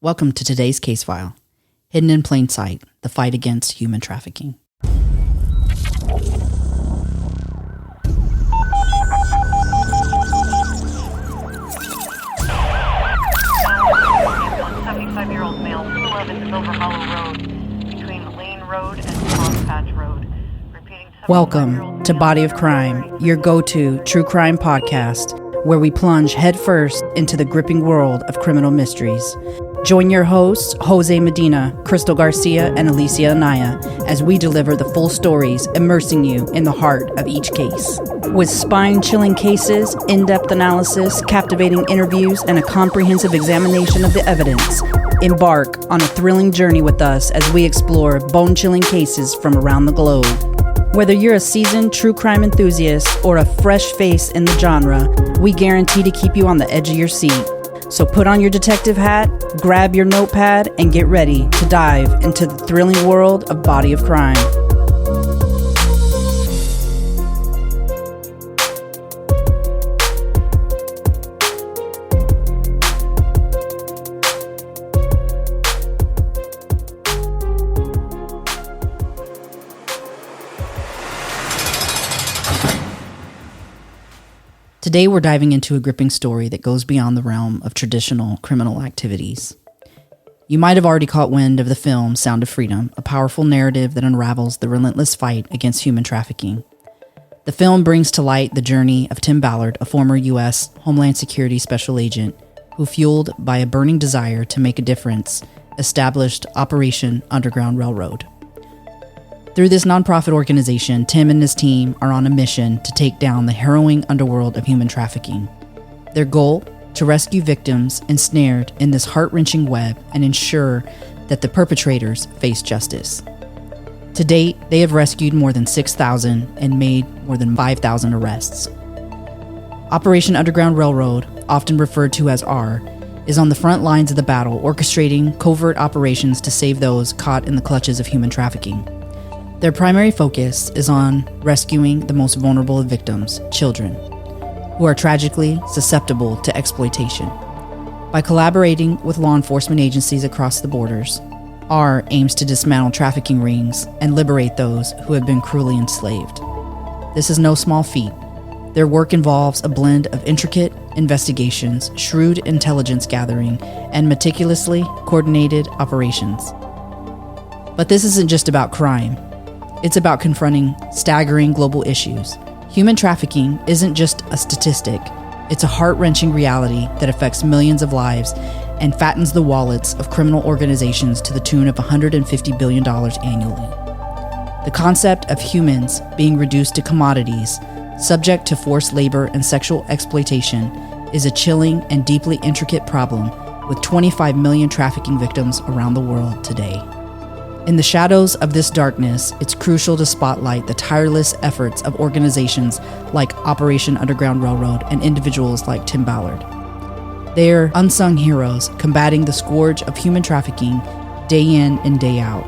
Welcome to today's case file, Hidden in Plain Sight, the Fight Against Human Trafficking. Year-old male, 211 Silver Hollow Road, between Lane Road and Swamp Patch Road. Welcome to Body of Crime, your go-to true crime podcast, where we plunge headfirst into the gripping world of criminal mysteries. Join your hosts, Jose Medina, Crystal Garcia, and Alicia Anaya, as we deliver the full stories, immersing you in the heart of each case. With spine-chilling cases, in-depth analysis, captivating interviews, and a comprehensive examination of the evidence, embark on a thrilling journey with us as we explore bone-chilling cases from around the globe. Whether you're a seasoned true crime enthusiast or a fresh face in the genre, we guarantee to keep you on the edge of your seat. So put on your detective hat, grab your notepad, and get ready to dive into the thrilling world of Body of Crime. Today we're diving into a gripping story that goes beyond the realm of traditional criminal activities. You might have already caught wind of the film Sound of Freedom, a powerful narrative that unravels the relentless fight against human trafficking. The film brings to light the journey of Tim Ballard, a former U.S. Homeland Security Special Agent, who, fueled by a burning desire to make a difference, established Operation Underground Railroad. Through this nonprofit organization, Tim and his team are on a mission to take down the harrowing underworld of human trafficking. Their goal? To rescue victims ensnared in this heart-wrenching web and ensure that the perpetrators face justice. To date, they have rescued more than 6,000 and made more than 5,000 arrests. Operation Underground Railroad, often referred to as R, is on the front lines of the battle, orchestrating covert operations to save those caught in the clutches of human trafficking. Their primary focus is on rescuing the most vulnerable of victims, children, who are tragically susceptible to exploitation. By collaborating with law enforcement agencies across the borders, R aims to dismantle trafficking rings and liberate those who have been cruelly enslaved. This is no small feat. Their work involves a blend of intricate investigations, shrewd intelligence gathering, and meticulously coordinated operations. But this isn't just about crime. It's about confronting staggering global issues. Human trafficking isn't just a statistic. It's a heart-wrenching reality that affects millions of lives and fattens the wallets of criminal organizations to the tune of $150 billion annually. The concept of humans being reduced to commodities, subject to forced labor and sexual exploitation, is a chilling and deeply intricate problem with 25 million trafficking victims around the world today. In the shadows of this darkness, it's crucial to spotlight the tireless efforts of organizations like Operation Underground Railroad and individuals like Tim Ballard. They're unsung heroes combating the scourge of human trafficking day in and day out.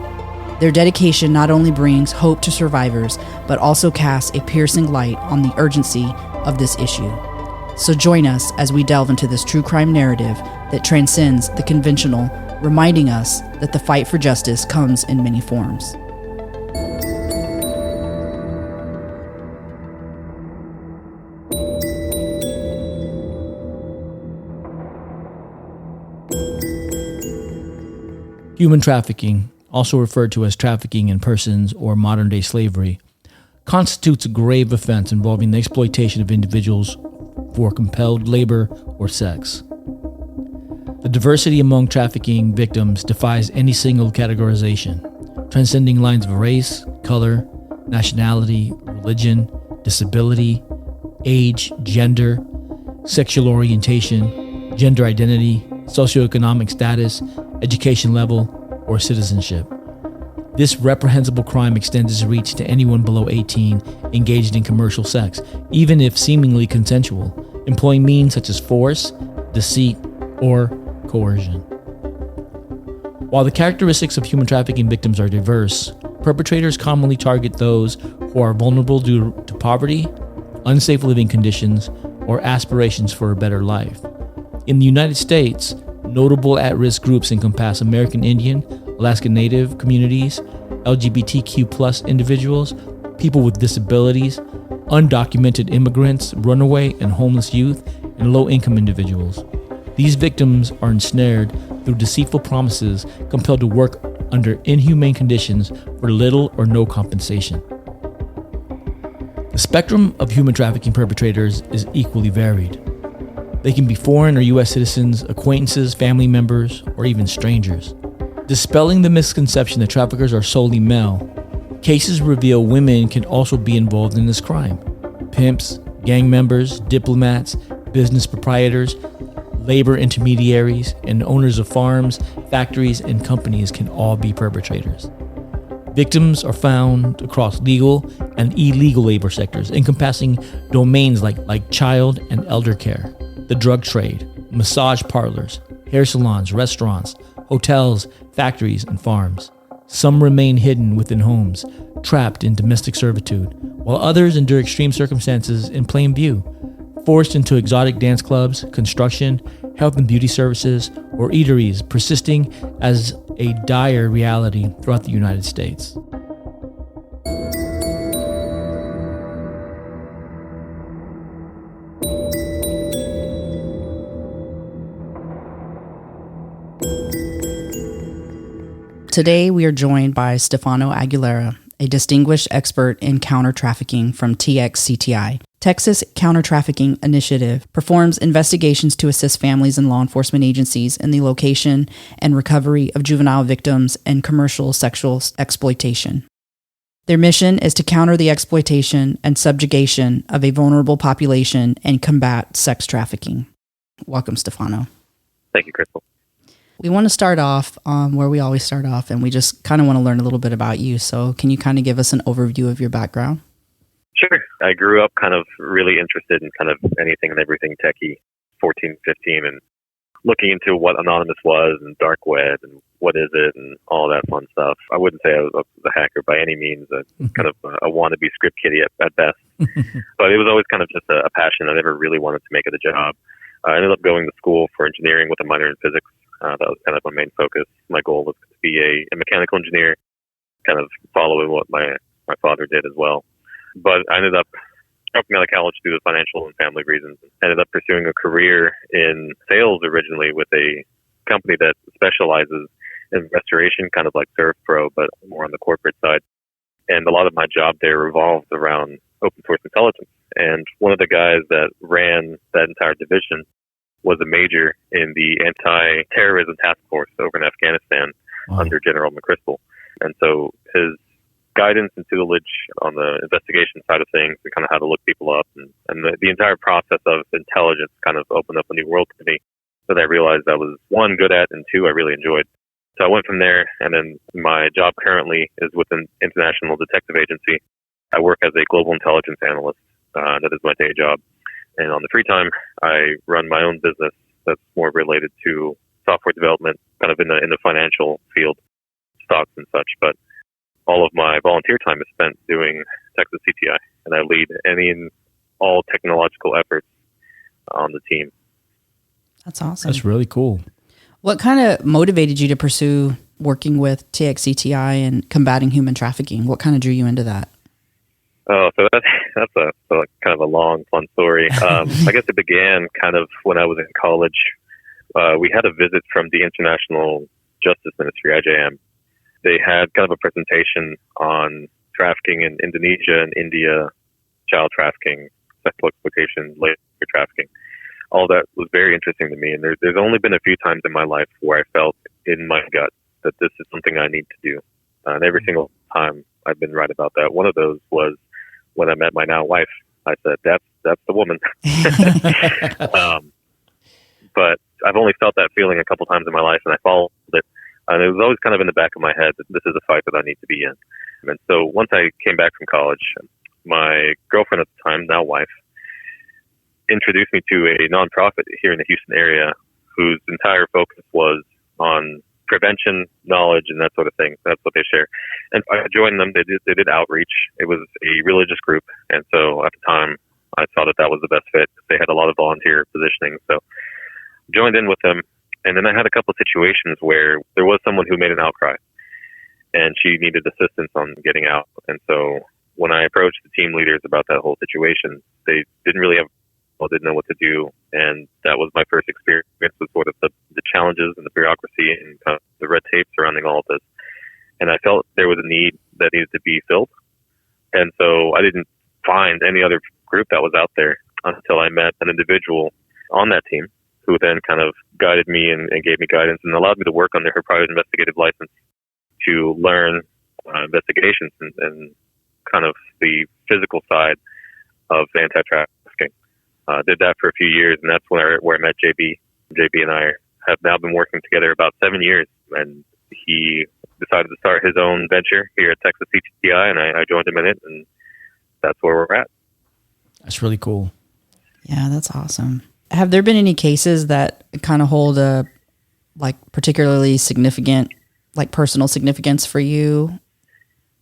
Their dedication not only brings hope to survivors, but also casts a piercing light on the urgency of this issue. So join us as we delve into this true crime narrative that transcends the conventional, reminding us that the fight for justice comes in many forms. Human trafficking, also referred to as trafficking in persons or modern-day slavery, constitutes a grave offense involving the exploitation of individuals for compelled labor or sex. The diversity among trafficking victims defies any single categorization, transcending lines of race, color, nationality, religion, disability, age, gender, sexual orientation, gender identity, socioeconomic status, education level, or citizenship. This reprehensible crime extends its reach to anyone below 18 engaged in commercial sex, even if seemingly consensual, employing means such as force, deceit, or coercion. While the characteristics of human trafficking victims are diverse, perpetrators commonly target those who are vulnerable due to poverty, unsafe living conditions, or aspirations for a better life. In the United States, Notable at-risk groups encompass American Indian, Alaska Native communities, LGBTQ+ individuals, people with disabilities, undocumented immigrants, runaway and homeless youth, and low-income individuals. These victims are ensnared through deceitful promises, compelled to work under inhumane conditions for little or no compensation. The spectrum of human trafficking perpetrators is equally varied. They can be foreign or U.S. citizens, acquaintances, family members, or even strangers. Dispelling the misconception that traffickers are solely male, cases reveal women can also be involved in this crime. Pimps, gang members, diplomats, business proprietors, labor intermediaries, and owners of farms, factories, and companies can all be perpetrators. Victims are found across legal and illegal labor sectors, encompassing domains like child and elder care, the drug trade, massage parlors, hair salons, restaurants, hotels, factories, and farms. Some remain hidden within homes, trapped in domestic servitude, while others endure extreme circumstances in plain view, forced into exotic dance clubs, construction, health and beauty services, or eateries, persisting as a dire reality throughout the United States. Today, we are joined by Stefano Aguilera, a distinguished expert in counter-trafficking from TxCTI. Texas Counter-Trafficking Initiative performs investigations to assist families and law enforcement agencies in the location and recovery of juvenile victims and commercial sexual exploitation. Their mission is to counter the exploitation and subjugation of a vulnerable population and combat sex trafficking. Welcome, Stefano. Thank you, Crystal. We want to start off where we always start off, and we just kind of want to learn a little bit about you. So can you kind of give us an overview of your background? Sure. I grew up kind of really interested in kind of anything and everything techie, 14, 15, and looking into what Anonymous was and dark web and what is it and all that fun stuff. I wouldn't say I was a hacker by any means, kind of a wannabe script kiddie at best. But it was always kind of just a passion. I never really wanted to make it a job. I ended up going to school for engineering with a minor in physics. That was kind of my main focus. My goal was to be a mechanical engineer, kind of following what my father did as well. But I ended up dropping out of college due to financial and family reasons. Ended up pursuing a career in sales originally with a company that specializes in restoration, kind of like ServPro, but more on the corporate side. And a lot of my job there revolved around open source intelligence. And one of the guys that ran that entire division was a major in the anti-terrorism task force over in Afghanistan under General McChrystal. And so his guidance and tutelage on the investigation side of things and kind of how to look people up and the entire process of intelligence kind of opened up a new world to me that I realized I was, one, good at, and two, I really enjoyed. So I went from there, and then my job currently is with an international detective agency. I work as a global intelligence analyst. That is my day job. And on the free time, I run my own business that's more related to software development, kind of in the financial field, stocks and such. But all of my volunteer time is spent doing TxCTI, and I lead any and all technological efforts on the team. That's awesome. That's really cool. What kind of motivated you to pursue working with TxCTI and combating human trafficking? What kind of drew you into that? Oh, so that's a kind of a long, fun story. I guess it began kind of when I was in college. We had a visit from the International Justice Ministry, IJM. They had kind of a presentation on trafficking in Indonesia and India, child trafficking, sexual exploitation, labor trafficking. All that was very interesting to me. And there's only been a few times in my life where I felt in my gut that this is something I need to do. And every single time I've been right about that. One of those was when I met my now wife. I said, that's the woman. But I've only felt that feeling a couple times in my life, and I followed it. And it was always kind of in the back of my head that this is a fight that I need to be in. And so once I came back from college, my girlfriend at the time, now wife, introduced me to a nonprofit here in the Houston area whose entire focus was on prevention, knowledge, and that sort of thing. That's what they share. And I joined them. They did outreach. It was a religious group. And so at the time, I thought that was the best fit. They had a lot of volunteer positioning. So joined in with them. And then I had a couple of situations where there was someone who made an outcry, and she needed assistance on getting out. And so when I approached the team leaders about that whole situation, they didn't know what to do. And that was my first experience with sort of the challenges and the bureaucracy and kind of the red tape surrounding all of this. And I felt there was a need that needed to be filled. And so I didn't find any other group that was out there until I met an individual on that team who then kind of guided me and gave me guidance and allowed me to work under her private investigative license to learn investigations and kind of the physical side of anti-trafficking. Did that for a few years, and that's where I met JB. JB and I have now been working together about 7 years, and he decided to start his own venture here at TxCTI, and I joined him in it, and that's where we're at. That's really cool. Yeah, that's awesome. Have there been any cases that kind of hold a particularly significant, personal significance for you?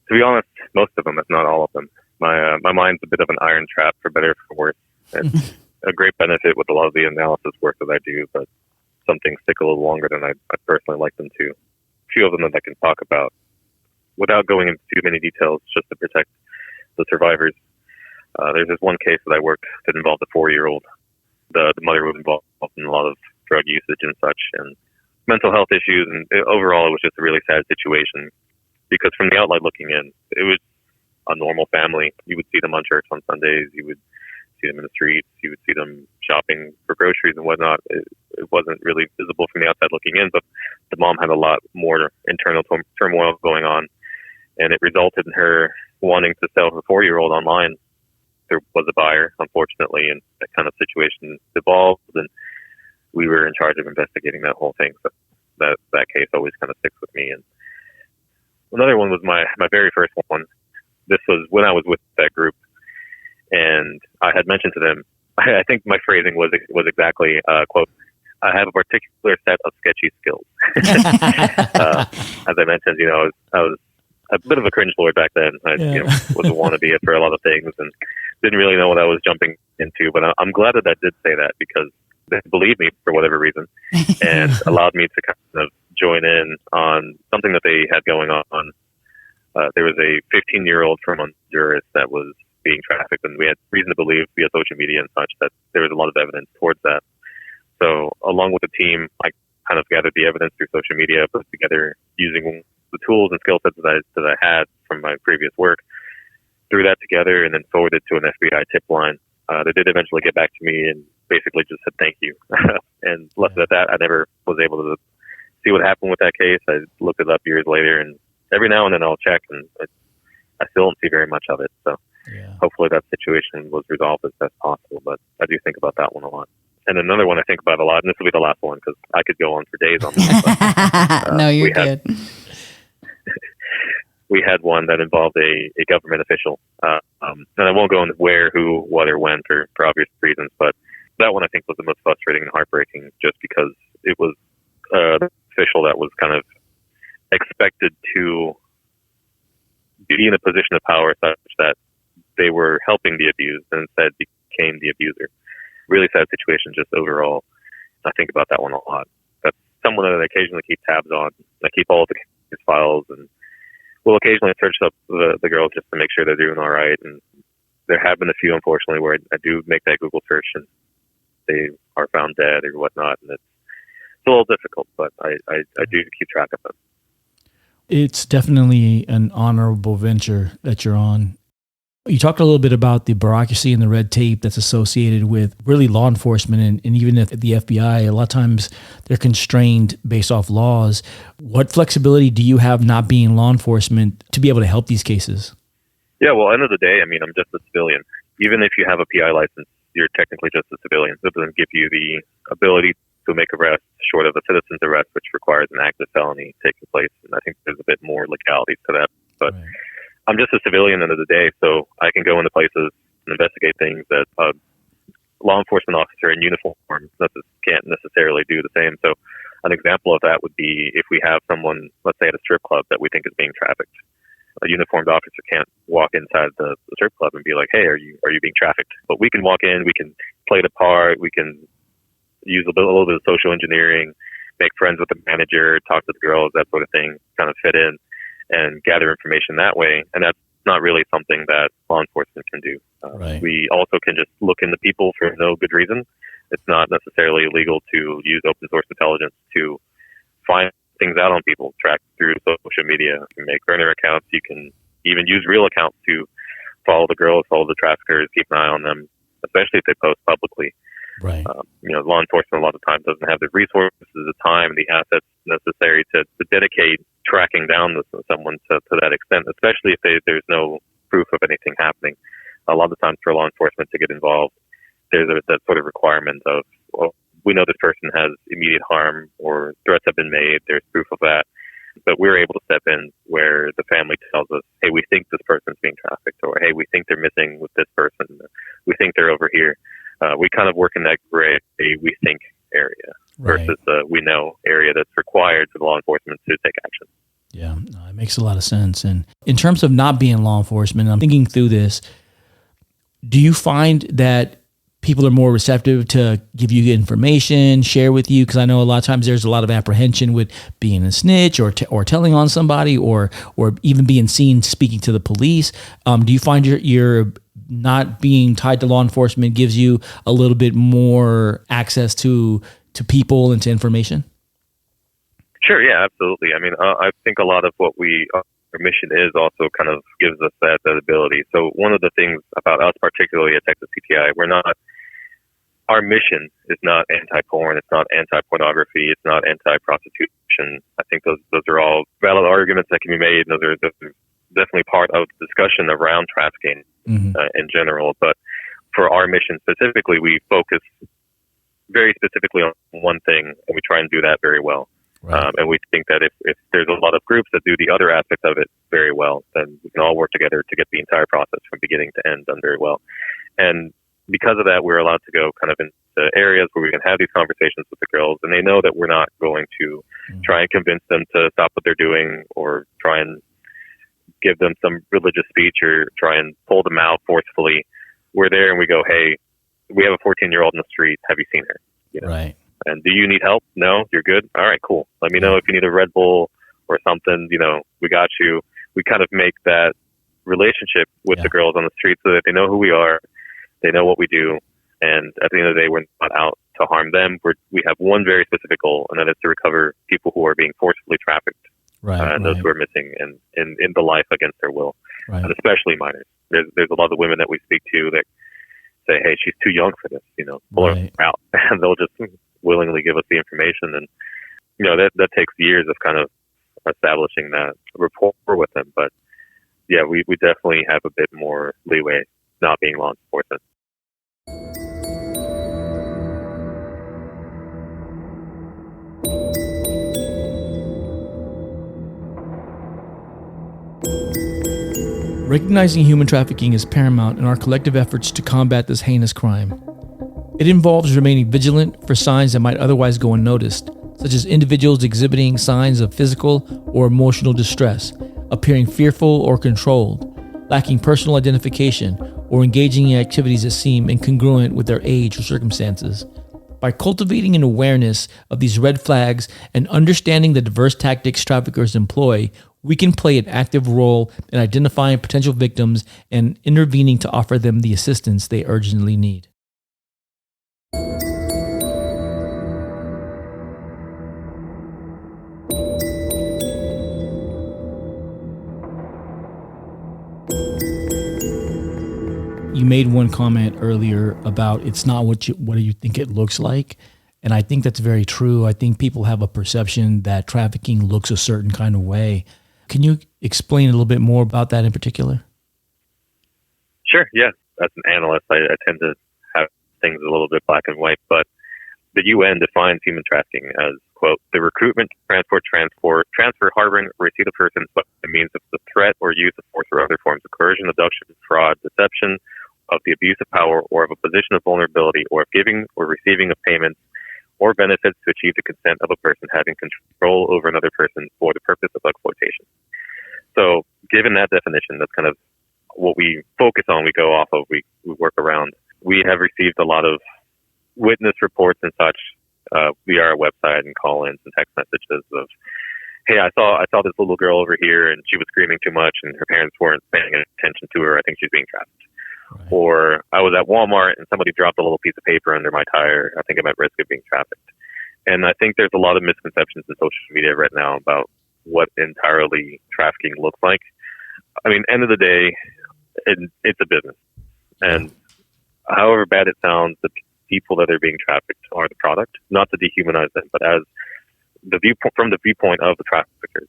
To be honest, most of them, if not all of them. My mind's a bit of an iron trap, for better or for worse. It's a great benefit with a lot of the analysis work that I do, but some things take a little longer than I personally like them to. A few of them that I can talk about without going into too many details, just to protect the survivors. There's this one case that I worked that involved a 4-year-old. The mother was involved in a lot of drug usage and such, and mental health issues, and overall it was just a really sad situation, because from the outside looking in, it was a normal family. You would see them on church on Sundays, you would see them in the streets, you would see them shopping for groceries and whatnot. It wasn't really visible from the outside looking in, but the mom had a lot more internal turmoil going on, and it resulted in her wanting to sell her 4-year-old online. There was a buyer, unfortunately, and that kind of situation evolved, and we were in charge of investigating that whole thing. So that case always kind of sticks with me. And another one was my very first one. This was when I was with that group, and I had mentioned to them, I think my phrasing was exactly, quote, I have a particular set of sketchy skills. As I mentioned, I was a bit of a cringe lord back then. I was a wannabe for a lot of things and didn't really know what I was jumping into. But I'm glad that I did say that, because they believed me for whatever reason and allowed me to kind of join in on something that they had going on. There was a 15-year-old from Honduras that was being trafficked, and we had reason to believe via social media and such that there was a lot of evidence towards that. So along with the team, I kind of gathered the evidence through social media, put it together using the tools and skill sets that I had from my previous work, threw that together and then forwarded to an FBI tip line. They did eventually get back to me and basically just said thank you. And left it at that. I never was able to see what happened with that case. I looked it up years later, and every now and then I'll check, and I still don't see very much of it. So hopefully that situation was resolved as best possible, but I do think about that one a lot. And another one I think about a lot, and this will be the last one because I could go on for days on this. But, no, you're good. We had one that involved a government official. And I won't go into where, who, what, or when for obvious reasons, but that one I think was the most frustrating and heartbreaking just because it was an official that was kind of expected to be in a position of power such that they were helping the abused and instead became the abuser. Really sad situation just overall. I think about that one a lot. That's someone that I occasionally keep tabs on. I keep all of his files and will occasionally search up the girls just to make sure they're doing all right. And there have been a few, unfortunately, where I do make that Google search and they are found dead or whatnot. And it's a little difficult, but I do keep track of them. It's definitely an honorable venture that you're on. You talked a little bit about the bureaucracy and the red tape that's associated with really law enforcement and even at the FBI. A lot of times they're constrained based off laws. What flexibility do you have not being law enforcement to be able to help these cases? Yeah, well, end of the day, I mean, I'm just a civilian. Even if you have a PI license, you're technically just a civilian. It doesn't give you the ability to make arrests short of a citizen's arrest, which requires an active felony taking place. And I think there's a bit more legalities to that. But right. I'm just a civilian end of the day, so I can go into places and investigate things that a law enforcement officer in uniform can't necessarily do the same. So an example of that would be if we have someone, let's say at a strip club that we think is being trafficked. A uniformed officer can't walk inside the strip club and be like, hey, are you being trafficked? But we can walk in, we can play the part, we can use a little bit of social engineering, make friends with the manager, talk to the girls, that sort of thing, kind of fit in and gather information that way. And that's not really something that law enforcement can do. Right. We also can just look into people for no good reason. It's not necessarily illegal to use open source intelligence to find things out on people, track through social media. You can make burner accounts. You can even use real accounts to follow the girls, follow the traffickers, keep an eye on them, especially if they post publicly. Right. Law enforcement a lot of times doesn't have the resources, the time, the assets necessary to dedicate tracking down someone to that extent, especially if there's no proof of anything happening. A lot of times for law enforcement to get involved, there's that sort of requirement of, well, we know this person has immediate harm or threats have been made, there's proof of that. But we're able to step in where the family tells us, hey, we think this person's being trafficked, or hey, we think they're missing with this person, we think they're over here. We kind of work in that gray we think area versus the we know area that's required for the law enforcement to take action. Yeah, no, it makes a lot of sense. And in terms of not being law enforcement, I'm thinking through this, do you find that people are more receptive to give you information, share with you? Because I know a lot of times there's a lot of apprehension with being a snitch or telling on somebody or even being seen speaking to the police. Do you find you're not being tied to law enforcement gives you a little bit more access to people and to information? Sure, yeah, absolutely. I mean, I think a lot of what our mission is also kind of gives us that ability. So one of the things about us, particularly at TxCTI, our mission is not anti-porn, it's not anti-pornography, it's not anti-prostitution. I think those are all valid arguments that can be made, and those are definitely part of the discussion around trafficking in general. But for our mission specifically, we focus very specifically on one thing, and we try and do that very well. Right. And we think that if there's a lot of groups that do the other aspects of it very well, then we can all work together to get the entire process from beginning to end done very well. And because of that, we're allowed to go kind of into areas where we can have these conversations with the girls, and they know that we're not going to try and convince them to stop what they're doing or try and give them some religious speech or try and pull them out forcefully. We're there and we go, hey, we have a 14-year-old in the street. Have you seen her? You know? Right. And do you need help? No? You're good? All right, cool. Let me know if you need a Red Bull or something. We got you. We kind of make that relationship with the girls on the street so that they know who we are. They know what we do. And at the end of the day, we're not out to harm them. We have one very specific goal, and that is to recover people who are being forcibly trafficked. And those who are missing in the life against their will, and especially minors. There's a lot of women that we speak to that say, hey, she's too young for this, pull her out. And they'll just willingly give us the information. And, that takes years of kind of establishing that rapport with them. But, yeah, we definitely have a bit more leeway not being law enforcement. Recognizing human trafficking is paramount in our collective efforts to combat this heinous crime. It involves remaining vigilant for signs that might otherwise go unnoticed, such as individuals exhibiting signs of physical or emotional distress, appearing fearful or controlled, lacking personal identification, or engaging in activities that seem incongruent with their age or circumstances. By cultivating an awareness of these red flags and understanding the diverse tactics traffickers employ, we can play an active role in identifying potential victims and intervening to offer them the assistance they urgently need. You made one comment earlier about it's not what do you think it looks like. And I think that's very true. I think people have a perception that trafficking looks a certain kind of way. Can you explain a little bit more about that in particular? Sure, yeah. As an analyst, I tend to have things a little bit black and white, but the UN defines human trafficking as, quote, the recruitment, transport, transfer, harboring, or receipt of persons by means of the threat or use of force or other forms of coercion, abduction, fraud, deception, of the abuse of power or of a position of vulnerability, or of giving or receiving of payments or benefits to achieve the consent of a person having control over another person for the purpose of exploitation. So given that definition, that's kind of what we focus on, we go off of, we work around. We have received a lot of witness reports and such via our website and call-ins and text messages of, hey, I saw this little girl over here and she was screaming too much and her parents weren't paying attention to her. I think she's being trafficked. Right. Or I was at Walmart and somebody dropped a little piece of paper under my tire. I think I'm at risk of being trafficked. And I think there's a lot of misconceptions in social media right now about what entirely trafficking looks like. I mean, end of the day, it's a business. And however bad it sounds, the people that are being trafficked are the product, not to dehumanize them, but as from the viewpoint of the traffickers.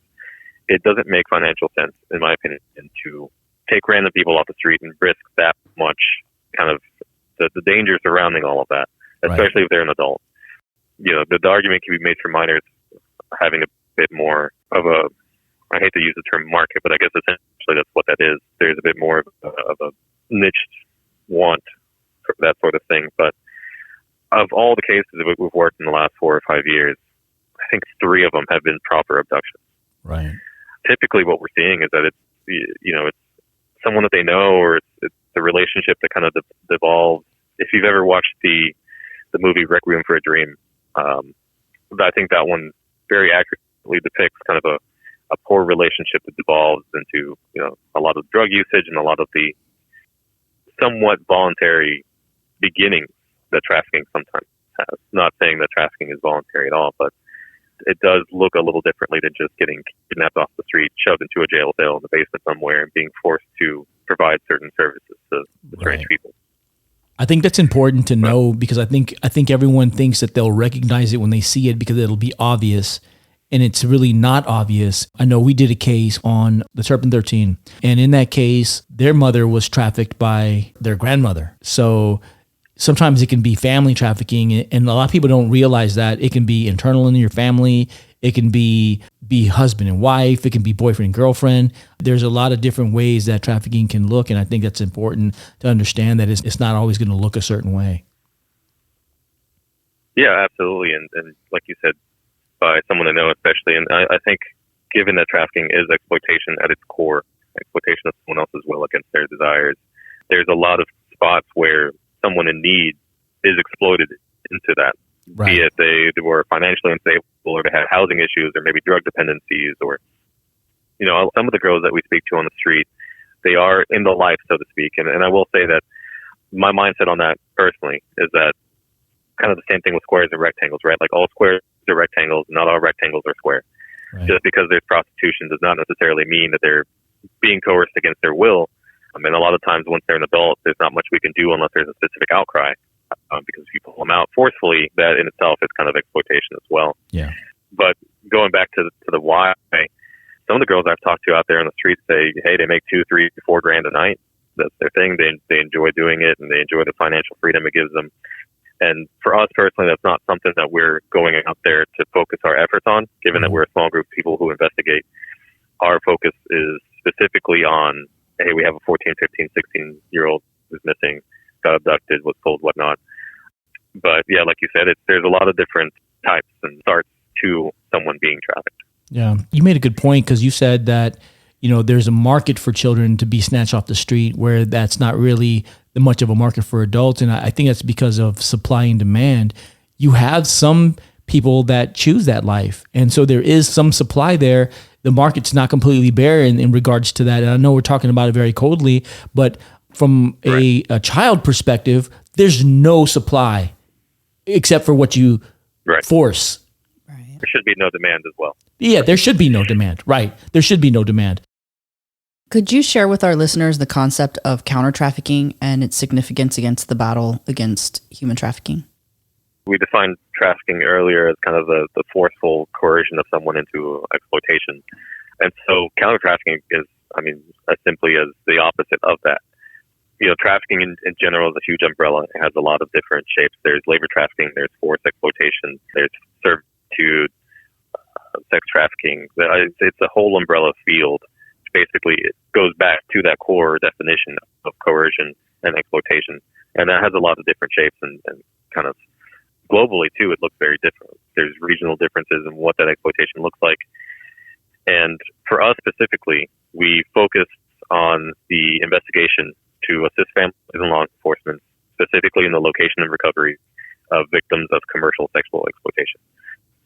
It doesn't make financial sense, in my opinion, to take random people off the street and risk that much kind of the danger surrounding all of that, especially if they're an adult. You know, the argument can be made for minors having a bit more of a, I hate to use the term market, but I guess essentially that's what that is. There's a bit more of a niche want for that sort of thing. But of all the cases that we've worked in the last 4 or 5 years, I think 3 of them have been proper abductions. Right. Typically what we're seeing is that it's someone that they know, or it's the relationship that kind of devolves. If you've ever watched the movie Requiem for a Dream, I think that one very accurately depicts kind of a poor relationship that devolves into, a lot of drug usage and a lot of the somewhat voluntary beginnings that trafficking sometimes has. Not saying that trafficking is voluntary at all, but it does look a little differently than just getting kidnapped off the street, shoved into a jail cell in the basement somewhere, and being forced to provide certain services to strange people. I think that's important to know, because I think everyone thinks that they'll recognize it when they see it because it'll be obvious, and it's really not obvious. I know we did a case on the Serpent 13, and in that case, their mother was trafficked by their grandmother. So sometimes it can be family trafficking, and a lot of people don't realize that. It can be internal in your family. It can be husband and wife. It can be boyfriend and girlfriend. There's a lot of different ways that trafficking can look, and I think that's important to understand that it's not always going to look a certain way. Yeah, absolutely. And like you said, by someone I know especially, and I think given that trafficking is exploitation at its core, exploitation of someone else's will against their desires, there's a lot of spots where someone in need is exploited into that. Right. Be it they were financially unstable, or they had housing issues, or maybe drug dependencies, or, some of the girls that we speak to on the street, they are in the life, so to speak. And I will say that my mindset on that personally is that kind of the same thing with squares and rectangles, right? Like all squares are rectangles, not all rectangles are square. Right. Just because there's prostitution does not necessarily mean that they're being coerced against their will. I mean, a lot of times once they're an adult, there's not much we can do unless there's a specific outcry. Because if you pull them out forcefully, that in itself is kind of exploitation as well. Yeah. But going back to the why, some of the girls I've talked to out there on the street say, hey, they make $2, $3, $4 a night. That's their thing. They enjoy doing it, and they enjoy the financial freedom it gives them. And for us personally, that's not something that we're going out there to focus our efforts on, given that we're a small group of people who investigate. Our focus is specifically on, hey, we have a 14, 15, 16-year-old who's missing, got abducted, was told, whatnot. But yeah, like you said, there's a lot of different types and starts to someone being trafficked. Yeah, you made a good point, because you said that, there's a market for children to be snatched off the street, where that's not really much of a market for adults. And I think that's because of supply and demand. You have some people that choose that life. And so there is some supply there. The market's not completely bare in regards to that. And I know we're talking about it very coldly, but from a child perspective, there's no supply except for what you force. Right. There should be no demand as well. Yeah, there should be no demand. Right. There should be no demand. Could you share with our listeners the concept of counter-trafficking and its significance against the battle against human trafficking? We defined trafficking earlier as kind of the forceful coercion of someone into exploitation. And so counter-trafficking is, as simply as the opposite of that. Trafficking in general is a huge umbrella. It has a lot of different shapes. There's labor trafficking, there's forced exploitation, there's servitude, sex trafficking. It's a whole umbrella field. Basically, it goes back to that core definition of coercion and exploitation. And that has a lot of different shapes, and kind of globally, too, it looks very different. There's regional differences in what that exploitation looks like. And for us specifically, we focused on the investigation to assist families and law enforcement, specifically in the location and recovery of victims of commercial sexual exploitation.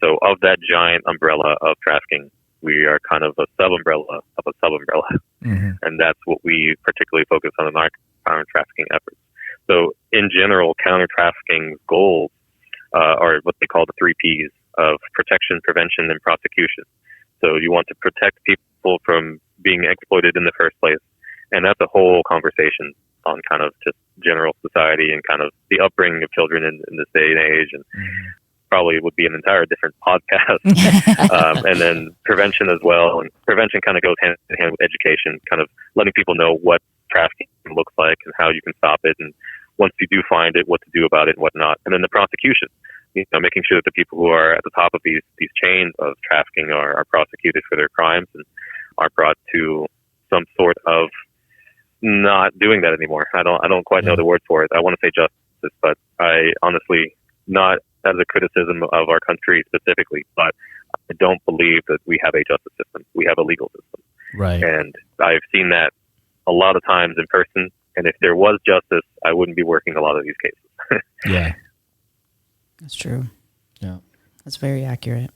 So of that giant umbrella of trafficking, we are kind of a sub-umbrella of a sub-umbrella. Mm-hmm. And that's what we particularly focus on in our counter-trafficking efforts. So in general, counter-trafficking goals are what they call the 3 Ps of protection, prevention, and prosecution. So you want to protect people from being exploited in the first place. And that's a whole conversation on kind of just general society and kind of the upbringing of children in this day and age. And probably would be an entire different podcast. And then prevention as well. And prevention kind of goes hand in hand with education, kind of letting people know what trafficking looks like and how you can stop it. And once you do find it, what to do about it and whatnot. And then the prosecution, making sure that the people who are at the top of these chains of trafficking are prosecuted for their crimes and are brought to some sort of not doing that anymore. I don't quite know the word for it. I want to say justice, but I honestly, not as a criticism of our country specifically, but I don't believe that we have a justice system. We have a legal system. Right. And I've seen that a lot of times in person. And if there was justice, I wouldn't be working a lot of these cases. Yeah. That's true. Yeah. That's very accurate.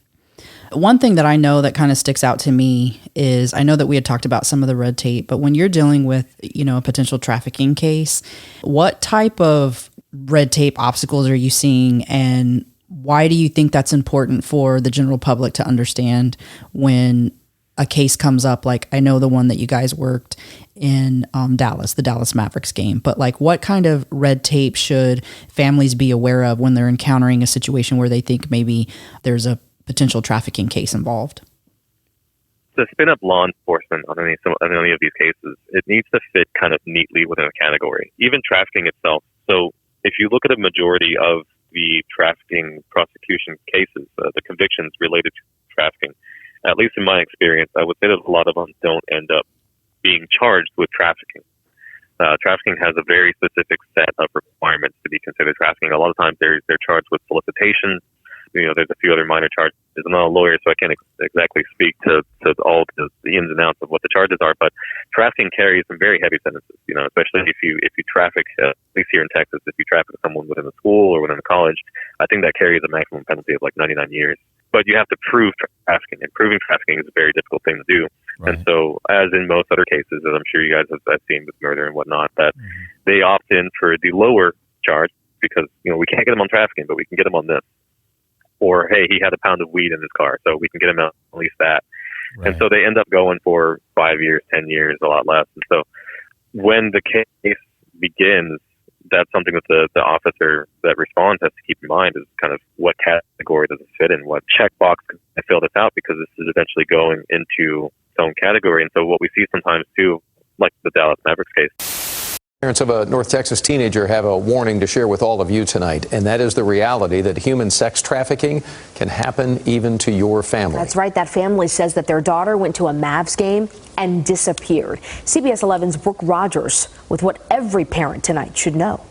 One thing that I know that kind of sticks out to me is I know that we had talked about some of the red tape, but when you're dealing with, a potential trafficking case, what type of red tape obstacles are you seeing, and why do you think that's important for the general public to understand when a case comes up? Like, I know the one that you guys worked in Dallas, the Dallas Mavericks game, but like, what kind of red tape should families be aware of when they're encountering a situation where they think maybe there's a potential trafficking case involved? To spin up law enforcement on any of these cases, it needs to fit kind of neatly within a category, even trafficking itself. So if you look at a majority of the trafficking prosecution cases, the convictions related to trafficking, at least in my experience, I would say that a lot of them don't end up being charged with trafficking. Trafficking has a very specific set of requirements to be considered trafficking. A lot of times they're charged with solicitation. There's a few other minor charges. I'm not a lawyer, so I can't exactly speak to all the ins and outs of what the charges are. But trafficking carries some very heavy sentences. Especially if you traffic, at least here in Texas, if you traffic someone within a school or within a college, I think that carries a maximum penalty of like 99 years. But you have to prove trafficking, and proving trafficking is a very difficult thing to do. Right. And so, as in most other cases, as I'm sure you guys have seen with murder and whatnot, that they opt in for the lower charge because we can't get them on trafficking, but we can get them on this. Or, hey, he had a pound of weed in his car, so we can get him at least that. Right. And so they end up going for 5 years, 10 years, a lot less. And so when the case begins, that's something that the officer that responds has to keep in mind is kind of what category does it fit in, what checkbox can I fill this out, because this is eventually going into its own category. And so what we see sometimes too, like the Dallas Mavericks case, parents of a North Texas teenager have a warning to share with all of you tonight, and that is the reality that human sex trafficking can happen even to your family. That's right. That family says that their daughter went to a Mavs game and disappeared. CBS 11's Brooke Rogers with what every parent tonight should know.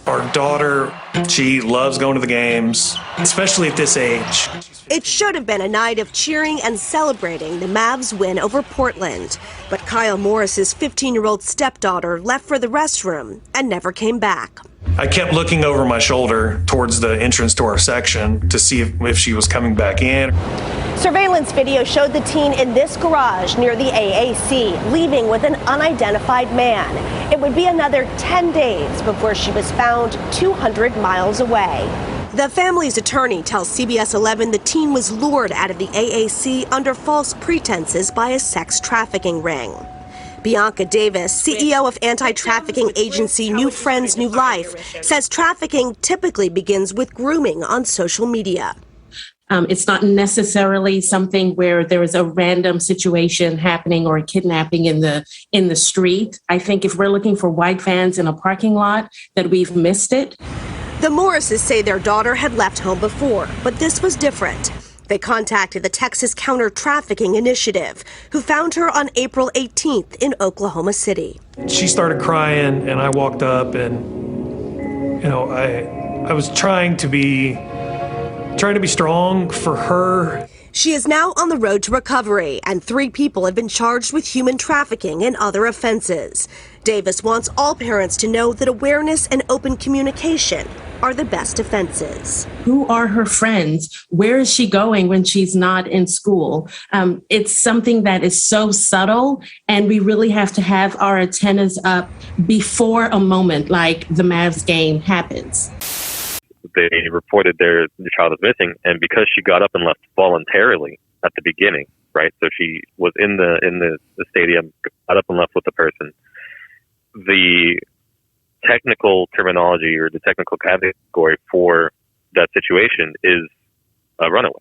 Our daughter, she loves going to the games, especially at this age. It should have been a night of cheering and celebrating the Mavs win over Portland. But Kyle Morris's 15-year-old stepdaughter left for the restroom and never came back. I kept looking over my shoulder towards the entrance to our section to see if she was coming back in. Surveillance video showed the teen in this garage near the AAC, leaving with an unidentified man. It would be another 10 days before she was found 200 miles away. The family's attorney tells CBS 11 the teen was lured out of the AAC under false pretenses by a sex trafficking ring. Bianca Davis, CEO of anti-trafficking agency New Friends, New Life, says trafficking typically begins with grooming on social media. It's not necessarily something where there is a random situation happening or a kidnapping in the street. I think if we're looking for white vans in a parking lot, that we've missed it. The Morrises say their daughter had left home before, but this was different. They contacted the Texas Counter-Trafficking Initiative, who found her on April 18th in Oklahoma City. She started crying, and I walked up, and I was trying to be strong for her. She is now on the road to recovery, and 3 people have been charged with human trafficking and other offenses. Davis wants all parents to know that awareness and open communication are the best defenses. Who are her friends? Where is she going when she's not in school? It's something that is so subtle, and we really have to have our antennas up before a moment like the Mavs game happens. They reported their child is missing, and because she got up and left voluntarily at the beginning, right? So she was in the stadium, got up and left with the person. The technical terminology or the technical category for that situation is a runaway.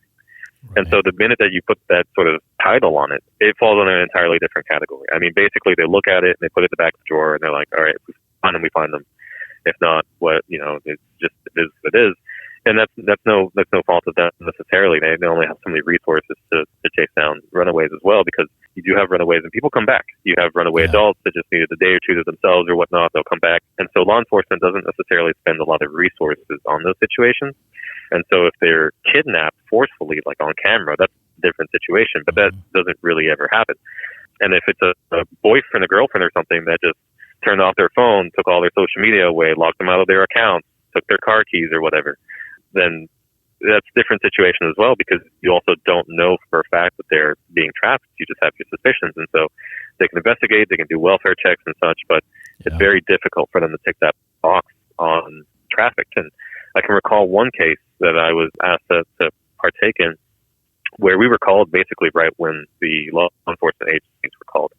Right. And so the minute that you put that sort of title on it, it falls in an entirely different category. I mean, basically they look at it and they put it in the back of the drawer and they're like, all right, if we find them, we find them. If not, what, it's just, it is what it is. And that's no fault of them necessarily. They only have so many resources to chase down runaways as well, because you do have runaways and people come back. You have runaway adults that just needed a day or two to themselves or whatnot. They'll come back. And so law enforcement doesn't necessarily spend a lot of resources on those situations. And so if they're kidnapped forcefully, like on camera, that's a different situation, but that doesn't really ever happen. And if it's a boyfriend or girlfriend or something that just turned off their phone, took all their social media away, locked them out of their accounts, took their car keys or whatever, then that's a different situation as well, because you also don't know for a fact that they're being trafficked. You just have your suspicions. And so they can investigate, they can do welfare checks and such, but it's very difficult for them to tick that box on trafficked. And I can recall one case that I was asked to partake in where we were called basically right when the law enforcement agencies were called.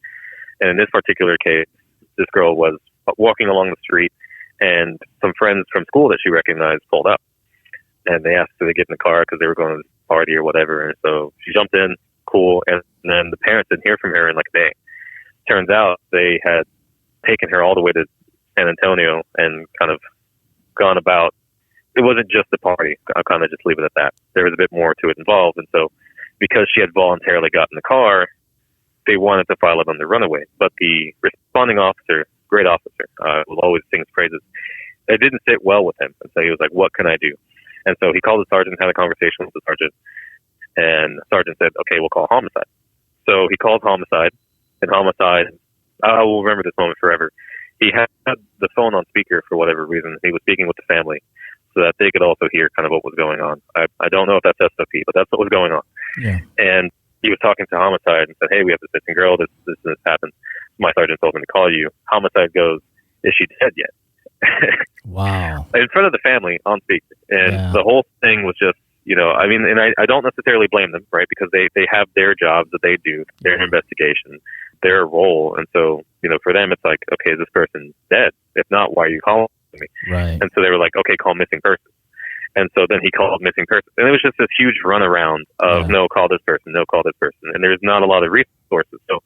And in this particular case, this girl was walking along the street and some friends from school that she recognized pulled up. And they asked her to get in the car because they were going to this party or whatever. And so she jumped in, cool. And then the parents didn't hear from her in like a day. Turns out they had taken her all the way to San Antonio and kind of gone about. It wasn't just the party. I'll kind of just leave it at that. There was a bit more to it involved. And so because she had voluntarily gotten in the car, they wanted to file it under runaway. But the responding officer, great officer, will always sing his praises. It didn't sit well with him. And so he was like, what can I do? And so he called the sergeant, had a conversation with the sergeant, and the sergeant said, okay, we'll call homicide. So he called homicide, and homicide, I will remember this moment forever. He had the phone on speaker for whatever reason. He was speaking with the family so that they could also hear kind of what was going on. I don't know if that's SOP, but that's what was going on. Yeah. And he was talking to homicide and said, hey, we have this missing girl. This happened. My sergeant told me to call you. Homicide goes, is she dead yet? Wow. In front of the family on speaker. And the whole thing was just, I mean, and I don't necessarily blame them, right? Because they have their jobs that they do, their investigation, their role. And so, for them, it's like, okay, is this person dead? If not, why are you calling me? Right. And so they were like, okay, call missing person. And so then he called missing person. And it was just this huge runaround of no, call this person, no, call this person. And there's not a lot of resources. So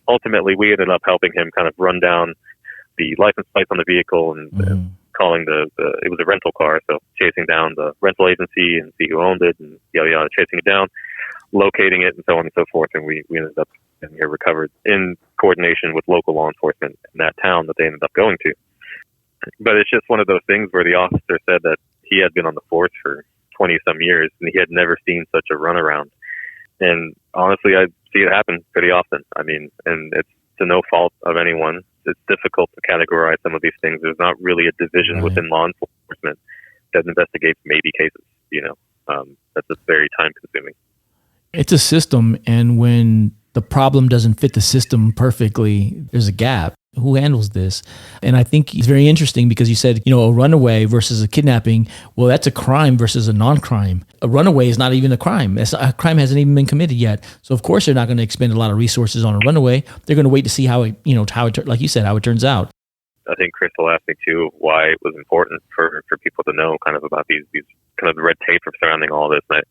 ultimately, we ended up helping him kind of run down the license plates on the vehicle and calling it was a rental car. So chasing down the rental agency and see who owned it and yada, chasing it down, locating it and so on and so forth. And we ended up getting it recovered in coordination with local law enforcement in that town that they ended up going to. But it's just one of those things where the officer said that he had been on the force for 20 some years and he had never seen such a runaround. And honestly, I see it happen pretty often. I mean, and it's to no fault of anyone. It's difficult to categorize some of these things. There's not really a division within law enforcement that investigates maybe cases, that's just very time consuming. It's a system. And when the problem doesn't fit the system perfectly, there's a gap. Who handles this? And I think it's very interesting because you said, a runaway versus a kidnapping. Well, that's a crime versus a non-crime. A runaway is not even a crime. A crime hasn't even been committed yet. So of course they're not going to expend a lot of resources on a runaway. They're going to wait to see how it, like you said, how it turns out. I think Crystal asked me too why it was important for people to know kind of about these kind of the red tape surrounding all this. And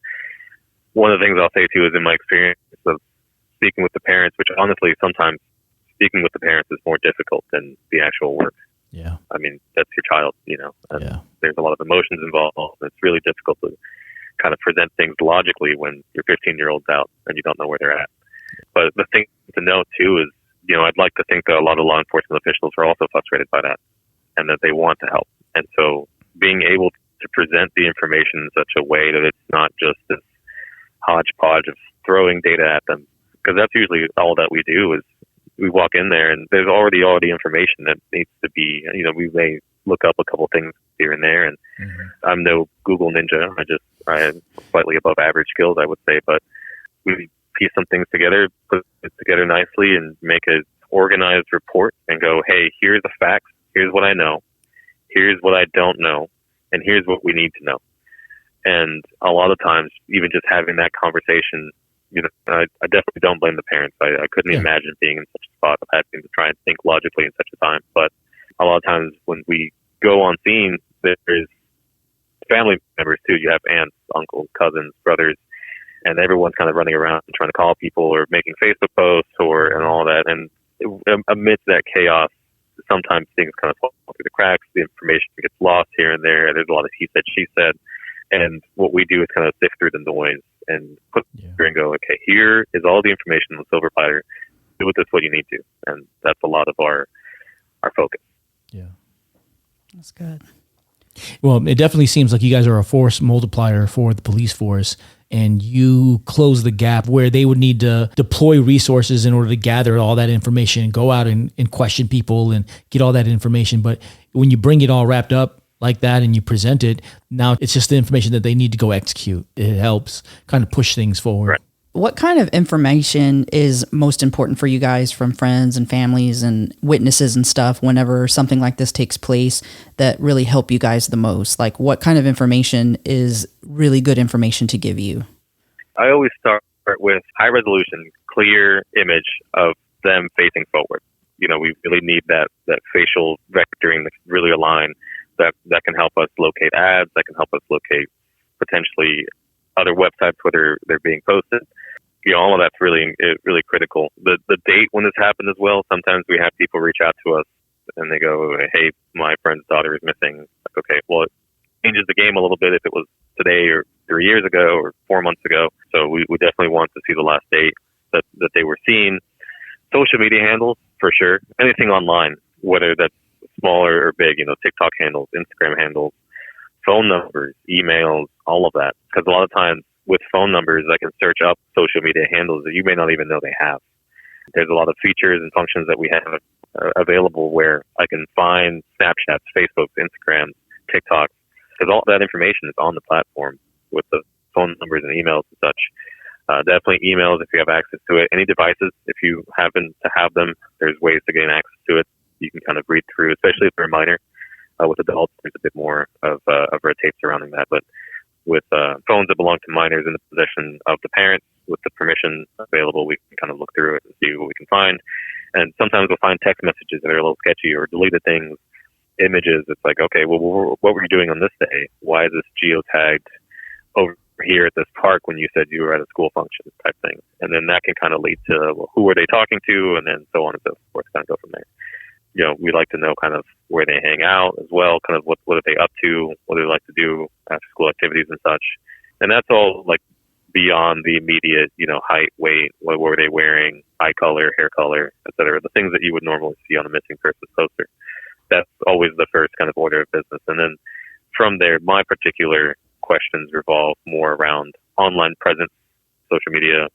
one of the things I'll say too is in my experience of speaking with the parents, which honestly sometimes speaking with the parents is more difficult than the actual work. Yeah. I mean, that's your child, and there's a lot of emotions involved. It's really difficult to kind of present things logically when your 15-year-old's out and you don't know where they're at. But the thing to note too is, I'd like to think that a lot of law enforcement officials are also frustrated by that and that they want to help. And so being able to present the information in such a way that it's not just this hodgepodge of throwing data at them, because that's usually all that we do. Is we walk in there and there's already information that needs to be, we may look up a couple things here and there, and I'm no Google ninja. I have slightly above average skills, I would say, but we piece some things together, put it together nicely, and make an organized report and go, hey, here's the facts, here's what I know, here's what I don't know, and here's what we need to know. And a lot of times, even just having that conversation, I definitely don't blame the parents. I couldn't imagine being in such a spot of having to try and think logically in such a time. But a lot of times when we go on scene, there's family members too. You have aunts, uncles, cousins, brothers, and everyone's kind of running around trying to call people or making Facebook posts and all that. And amidst that chaos, sometimes things kind of fall through the cracks. The information gets lost here and there. There's a lot of he said, she said. And what we do is kind of sift through the noise and put here and go, okay, here is all the information on the silver platter. Do with this what you need to. And that's a lot of our focus. Yeah. That's good. Well, it definitely seems like you guys are a force multiplier for the police force, and you close the gap where they would need to deploy resources in order to gather all that information and go out and question people and get all that information. But when you bring it all wrapped up like that and you present it, now it's just the information that they need to go execute. It helps kind of push things forward. Right. What kind of information is most important for you guys from friends and families and witnesses and stuff whenever something like this takes place that really help you guys the most? Like, what kind of information is really good information to give you? I always start with high resolution, clear image of them facing forward. We really need that facial vectoring that's really aligned, that can help us locate ads, that can help us locate potentially other websites where they're being posted. All of that's really critical. The date when this happened as well. Sometimes we have people reach out to us and they go, hey, my friend's daughter is missing. Like, okay, well, it changes the game a little bit if it was today or 3 years ago or 4 months ago. So we definitely want to see the last date that they were seen. Social media handles, for sure. Anything online, whether that's small or big, TikTok handles, Instagram handles, phone numbers, emails, all of that. Because a lot of times with phone numbers, I can search up social media handles that you may not even know they have. There's a lot of features and functions that we have available where I can find Snapchats, Facebooks, Instagrams, TikToks, because all that information is on the platform with the phone numbers and emails and such. Definitely emails if you have access to it. Any devices, if you happen to have them, there's ways to gain access to it. You can kind of read through, especially if they're minor. With adults, there's a bit more of red tape surrounding that. But with phones that belong to minors in the possession of the parents, with the permission available, we can kind of look through it and see what we can find. And sometimes we'll find text messages that are a little sketchy or deleted things, images. It's like, okay, well, what were you doing on this day? Why is this geotagged over here at this park when you said you were at a school function type thing? And then that can kind of lead to, well, who are they talking to? And then so on and so forth, kind of go from there. We like to know kind of where they hang out as well, kind of what are they up to, what do they like to do after school activities and such. And that's all like beyond the immediate, height, weight, what were they wearing, eye color, hair color, et cetera, the things that you would normally see on a missing persons poster. That's always the first kind of order of business. And then from there, my particular questions revolve more around online presence, social media,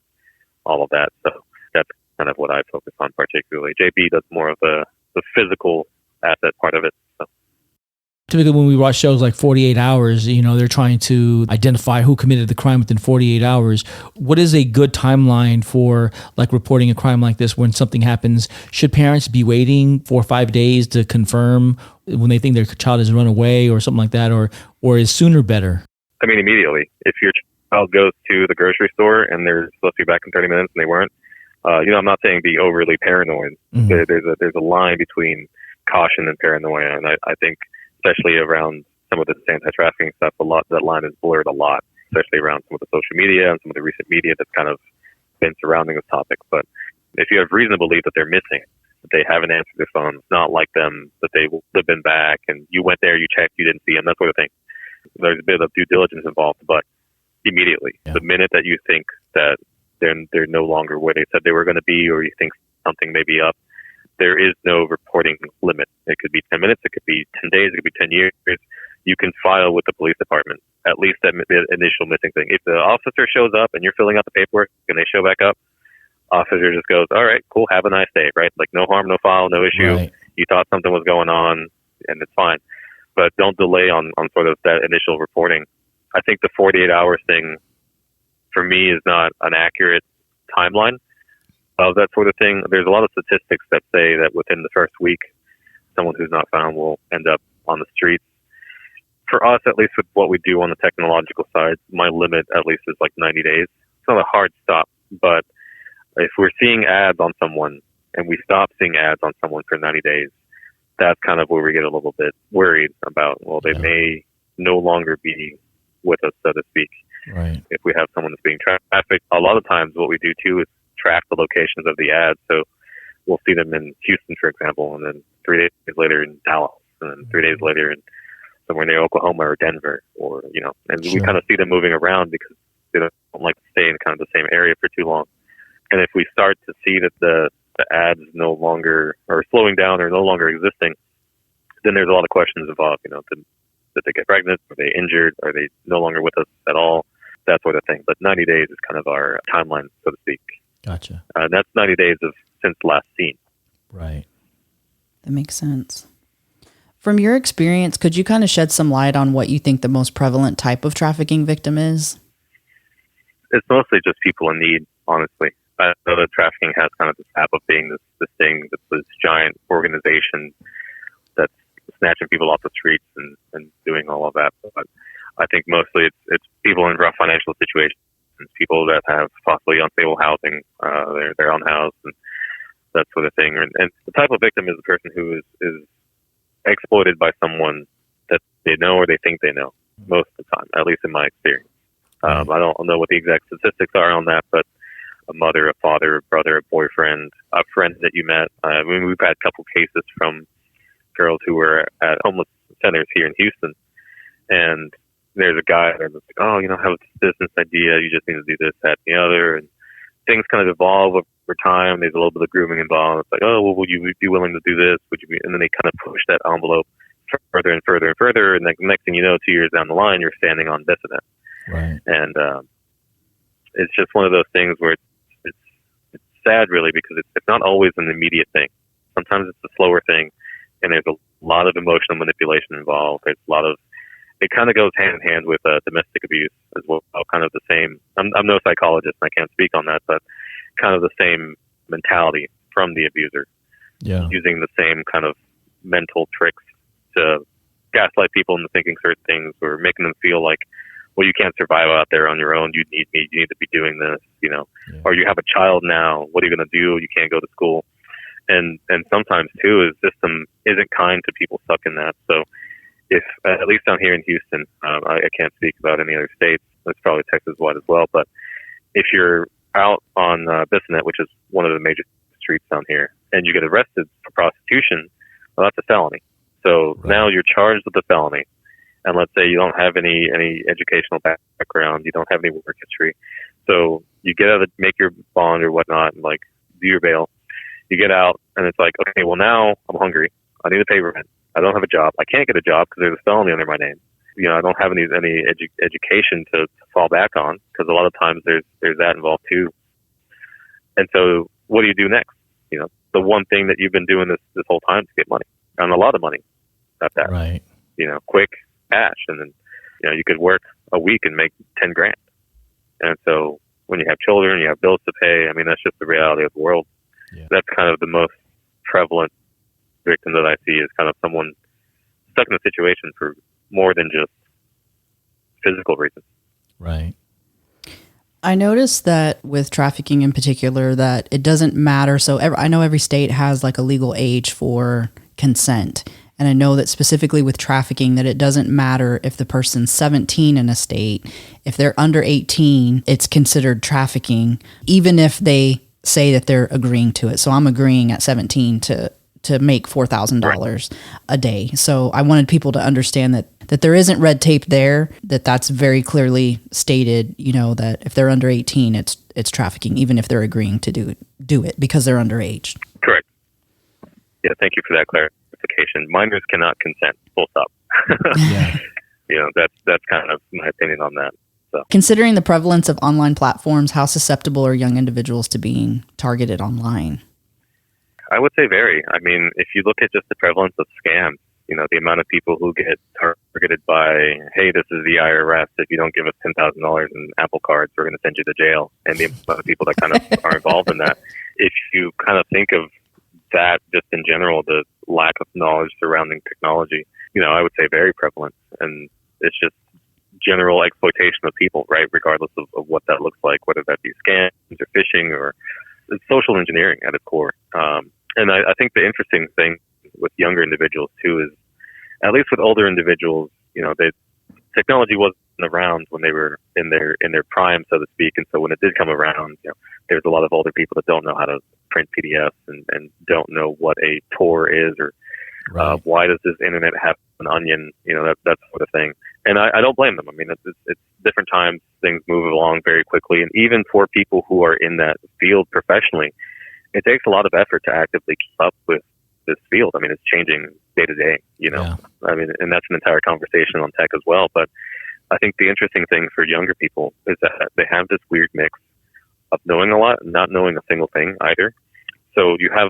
all of that. So that's kind of what I focus on particularly. JB does more of the physical asset part of it. So. Typically when we watch shows like 48 Hours, they're trying to identify who committed the crime within 48 hours. What is a good timeline for like reporting a crime like this when something happens? Should parents be waiting 4 or 5 days to confirm when they think their child has run away or something like that, or is sooner better? I mean, immediately. If your child goes to the grocery store and they're supposed to be back in 30 minutes and they weren't, I'm not saying be overly paranoid. Mm-hmm. There's a line between caution and paranoia, and I think especially around some of this anti-trafficking stuff, that line is blurred a lot, especially around some of the social media and some of the recent media that's kind of been surrounding this topic. But if you have reason to believe that they're missing, that they haven't answered their phone, it's not like them, that they've been back and you went there, you checked, you didn't see them, that sort of thing. There's a bit of due diligence involved, but immediately, the minute that you think that they're no longer where they said they were going to be, or you think something may be up, there is no reporting limit. It could be 10 minutes, it could be 10 days, it could be 10 years. you can file with the police department, at least that the initial missing thing. If the officer shows up and you're filling out the paperwork and they show back up, officer just goes, all right, cool, have a nice day, right? Like no harm, no foul, no issue. Right. You thought something was going on and it's fine. But don't delay on sort of that initial reporting. I think the 48 hours thing for me is not an accurate timeline of that sort of thing. There's a lot of statistics that say that within the first week, someone who's not found will end up on the streets. For us, at least with what we do on the technological side, my limit at least is like 90 days. It's not a hard stop, but if we're seeing ads on someone and we stop seeing ads on someone for 90 days, that's kind of where we get a little bit worried about, well, they may no longer be with us, so to speak. Right. If we have someone that's being trafficked, a lot of times what we do too is track the locations of the ads. So we'll see them in Houston, for example, and then 3 days later in Dallas, and then 3 days later in somewhere near Oklahoma or Denver, or, you know, and we kind of see them moving around because they don't like to stay in kind of the same area for too long. And if we start to see that the ads no longer are slowing down or no longer existing, then there's a lot of questions involved. You know, did they get pregnant? Are they injured? Are they no longer with us at all? That sort of thing. But 90 days is kind of our timeline, so to speak. Gotcha. And that's 90 days of since last seen. Right. That makes sense. From your experience, could you kind of shed some light on what you think the most prevalent type of trafficking victim is? It's mostly just people in need, honestly. I know that trafficking has kind of this tap of being this thing, this giant organization that's snatching people off the streets and doing all of that. But I think mostly it's people in rough financial situations, people that have possibly unstable housing, they're unhoused and that sort of thing. And the type of victim is a person who is exploited by someone that they know or they think they know most of the time, at least in my experience. I don't know what the exact statistics are on that, but a mother, a father, a brother, a boyfriend, a friend that you met. I mean, we've had a couple cases from girls who were at homeless centers here in Houston, and there's a guy that's like, oh, you know, I have this business idea, you just need to do this, that, and the other, and things kind of evolve over time. There's a little bit of grooming involved. It's like, oh, well, would you be willing to do this? Would you be? And then they kind of push that envelope further and further and further, and the next thing you know, 2 years down the line, you're standing on dissident. Right. And it's just one of those things where it's sad, really, because it's not always an immediate thing. Sometimes it's a slower thing, and there's a lot of emotional manipulation involved. There's a lot of, it kind of goes hand in hand with domestic abuse as well. Kind of the same. I'm no psychologist, and I can't speak on that, but kind of the same mentality from the abuser. Yeah. Using the same kind of mental tricks to gaslight people into thinking certain things, or making them feel like, well, you can't survive out there on your own. You need me. You need to be doing this, you know. Yeah. Or you have a child now. What are you going to do? You can't go to school. And sometimes, too, the system isn't kind to people stuck in that. So if, at least down here in Houston, I can't speak about any other states. It's probably Texas-wide as well. But if you're out on Bissonnette, which is one of the major streets down here, and you get arrested for prostitution, well, that's a felony. So now you're charged with a felony. And let's say you don't have any educational background, you don't have any work history. So you get out, make your bond or whatnot, and like do your bail. You get out, and it's like, okay, well, now I'm hungry. I need to pay rent. I don't have a job. I can't get a job because there's a felony under my name. You know, I don't have any education to fall back on, because a lot of times there's that involved too. And so what do you do next? You know, the one thing that you've been doing this whole time to get money, and a lot of money at that. Right. You know, quick cash, and then, you know, you could work a week and make $10,000. And so when you have children, you have bills to pay. I mean, that's just the reality of the world. Yeah. That's kind of the most prevalent victim that I see, is kind of someone stuck in a situation for more than just physical reasons. Right. I noticed that with trafficking in particular, that it doesn't matter. So I know every state has like a legal age for consent. And I know that specifically with trafficking, that it doesn't matter if the person's 17 in a state. If they're under 18, it's considered trafficking, even if they say that they're agreeing to it. So I'm agreeing at 17 to make $4,000 a day. So I wanted people to understand that there isn't red tape there, that's very clearly stated, you know, that if they're under 18, it's trafficking, even if they're agreeing to do it because they're underage. Correct. Yeah, thank you for that clarification. justification. Minors cannot consent, full stop. Yeah. That's kind of my opinion on that. So, considering the prevalence of online platforms, how susceptible are young individuals to being targeted online? I would say very. I mean, if you look at just the prevalence of scams, the amount of people who get targeted by, hey, this is the IRS. If you don't give us $10,000 in Apple cards, we're going to send you to jail. And the amount of people that kind of are involved in that. If you kind of think of that just in general, the lack of knowledge surrounding technology, I would say very prevalent. And it's just general exploitation of people, right? Regardless of what that looks like, whether that be scams or phishing or social engineering at its core. And I think the interesting thing with younger individuals too is, at least with older individuals, technology wasn't around when they were in their prime, so to speak. And so when it did come around, there's a lot of older people that don't know how to print PDFs and don't know what a Tor is or why does this internet have an onion, that sort of thing. And I don't blame them. I mean, it's different times. Things move along very quickly. And even for people who are in that field professionally, it takes a lot of effort to actively keep up with this field. I mean, it's changing day to day, Yeah. I mean, and that's an entire conversation on tech as well. But I think the interesting thing for younger people is that they have this weird mix of knowing a lot and not knowing a single thing either. So you have,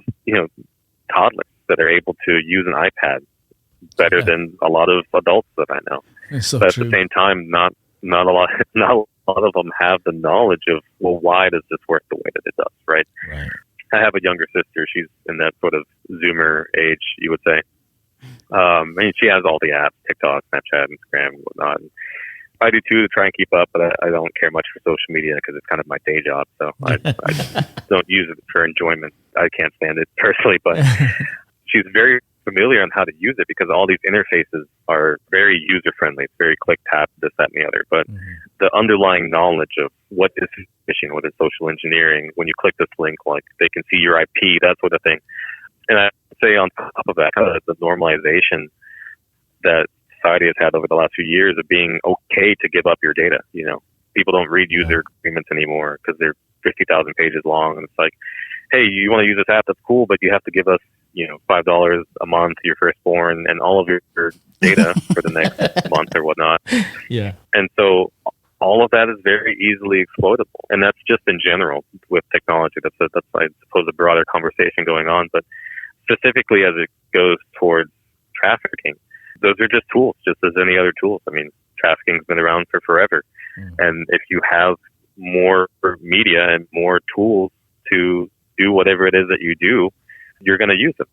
toddlers that are able to use an iPad better than a lot of adults that I know. So but true. at the same time, not a lot of them have the knowledge of, well, why does this work the way that it does, right? Right. I have a younger sister. She's in that sort of Zoomer age, you would say. I mean, she has all the apps, TikTok, Snapchat, Instagram, and whatnot. And I do too to try and keep up, but I don't care much for social media because it's kind of my day job. So I don't use it for enjoyment. I can't stand it personally, but she's very familiar on how to use it because all these interfaces are very user friendly. It's very click, tap, this, that, and the other. But the underlying knowledge of what is phishing, what is social engineering, when you click this link, like they can see your IP, that sort of thing. And I would say on top of that, the normalization that society has had over the last few years of being okay to give up your data. People don't read user agreements anymore because they're 50,000 pages long. And it's like, hey, you want to use this app? That's cool, but you have to give us, $5 a month to your firstborn and all of your data for the next month or whatnot. Yeah. And so all of that is very easily exploitable. And that's just in general with technology. That's I suppose, a broader conversation going on. But specifically as it goes towards trafficking, those are just tools, just as any other tools. I mean, trafficking's been around for forever. And if you have more media and more tools to do whatever it is that you do, you're going to use them.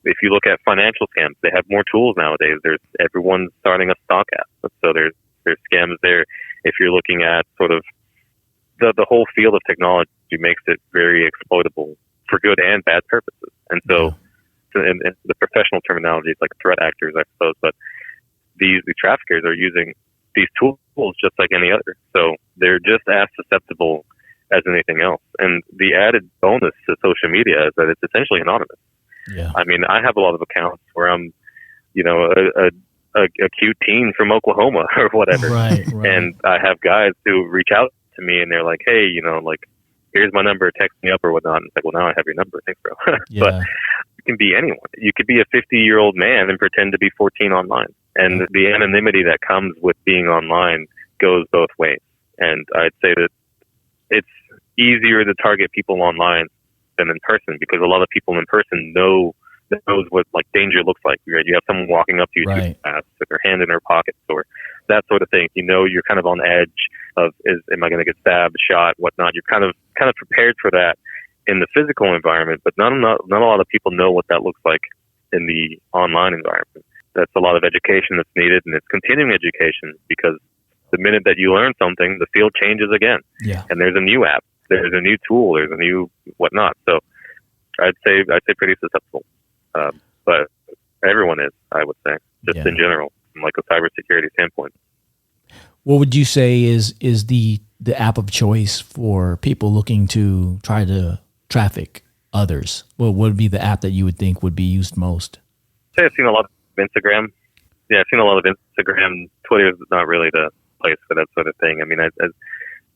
If you look at financial scams, they have more tools nowadays. Everyone's starting a stock app. So there's scams there. If you're looking at sort of the whole field of technology makes it very exploitable for good and bad purposes. And so in the professional terminology, it's like threat actors, I suppose, but these traffickers are using these tools just like any other. So they're just as susceptible as anything else. And the added bonus to social media is that it's essentially anonymous. Yeah. I mean, I have a lot of accounts where I'm, a cute teen from Oklahoma or whatever. Right. And I have guys who reach out to me and they're like, hey, here's my number, text me up or whatnot. And it's like, well, now I have your number. Thanks, bro. Yeah. But it can be anyone. You could be a 50-year-old man and pretend to be 14 online. And the anonymity that comes with being online goes both ways. And I'd say that it's easier to target people online than in person because a lot of people in person knows what like danger looks like. You have someone walking up to you too fast with their hand in their pockets or that sort of thing. You're kind of on edge of am I going to get stabbed, shot, whatnot. You're kind of prepared for that in the physical environment, but not a lot of people know what that looks like in the online environment. That's a lot of education that's needed, and it's continuing education because the minute that you learn something, the field changes again. Yeah. And there's a new app, there's a new tool, there's a new whatnot. So I'd say pretty susceptible. But everyone is, I would say, just in general, from like a cybersecurity standpoint. What would you say is the app of choice for people looking to try to traffic others? What would be the app that you would think would be used most? I've seen a lot of Instagram. Yeah, I've seen a lot of Instagram. Twitter is not really the place for that sort of thing. I mean,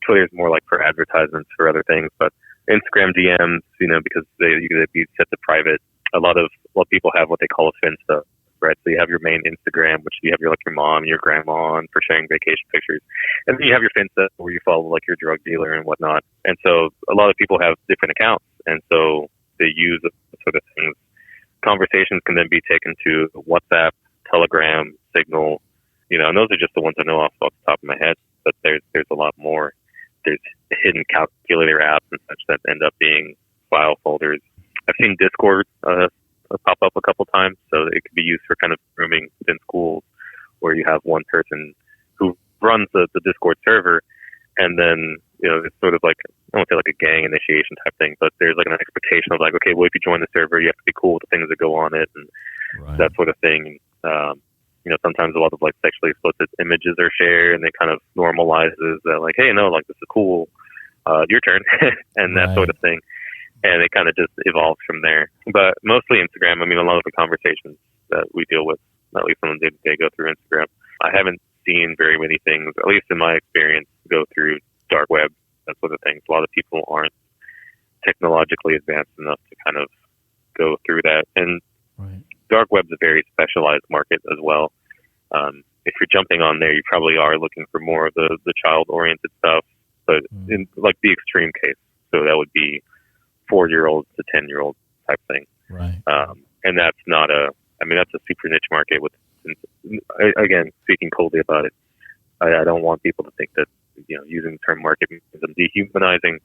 Twitter is more like for advertisements for other things, but Instagram DMs, because you could be set to private. A lot of lot of people have what they call a Finsta, right? So you have your main Instagram, which you have your mom, your grandma on for sharing vacation pictures. And then you have your Finsta where you follow like your drug dealer and whatnot. And so a lot of people have different accounts. And so they use sort of things. Conversations can then be taken to WhatsApp, Telegram, Signal, and those are just the ones I know off the top of my head. But there's a lot more. There's hidden calculator apps and such that end up being file folders. I've seen Discord pop up a couple times, so it could be used for kind of grooming within schools, where you have one person who runs the Discord server, and then it's sort of like, I don't want to say like a gang initiation type thing, but there's like an expectation of like, okay, well, if you join the server, you have to be cool with the things that go on it and that sort of thing. Sometimes a lot of like sexually explicit images are shared, and it kind of normalizes that like, hey, no, like this is cool, your turn, and that sort of thing. And it kind of just evolves from there. But mostly Instagram. I mean, a lot of the conversations that we deal with, at least on the day-to-day, go through Instagram. I haven't seen very many things, at least in my experience, go through dark web, that sort of things. A lot of people aren't technologically advanced enough to kind of go through that. And dark web's a very specialized market as well. If you're jumping on there, you probably are looking for more of the child-oriented stuff, but in like the extreme case. So that would be 4-year-old to 10-year-old type thing. Right. And that's not that's a super niche market with, again, speaking coldly about it. I don't want people to think that, using the term market means I'm dehumanizing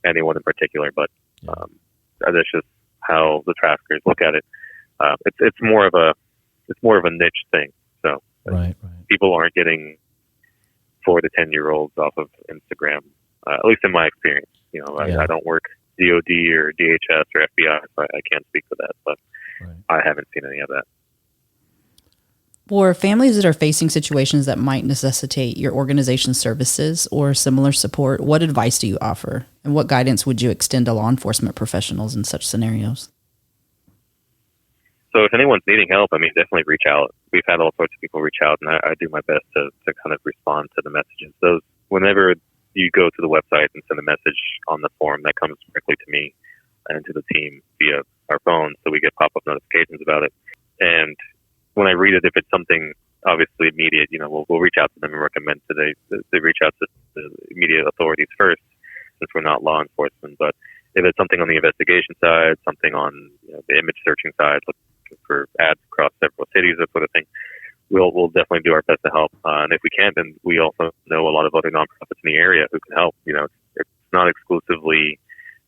anyone in particular, but that's just how the traffickers look at it. It's more of a niche thing. So people aren't getting 4 to 10-year-olds off of Instagram, at least in my experience. I don't work DOD or DHS or FBI, so I can't speak to that, but I haven't seen any of that. For families that are facing situations that might necessitate your organization's services or similar support, what advice do you offer? And what guidance would you extend to law enforcement professionals in such scenarios? So if anyone's needing help, definitely reach out. We've had all sorts of people reach out, and I do my best to kind of respond to the messages. Those, whenever you go to the website and send a message on the form, that comes directly to me and to the team via our phone, so we get pop-up notifications about it. And when I read it, if it's something obviously immediate, we'll reach out to them and recommend they reach out to the immediate authorities first, since we're not law enforcement. But if it's something on the investigation side, something on the image searching side, looking for ads across several cities, that sort of thing, we'll definitely do our best to help. And if we can't, then we also know a lot of other nonprofits in the area who can help. It's not exclusively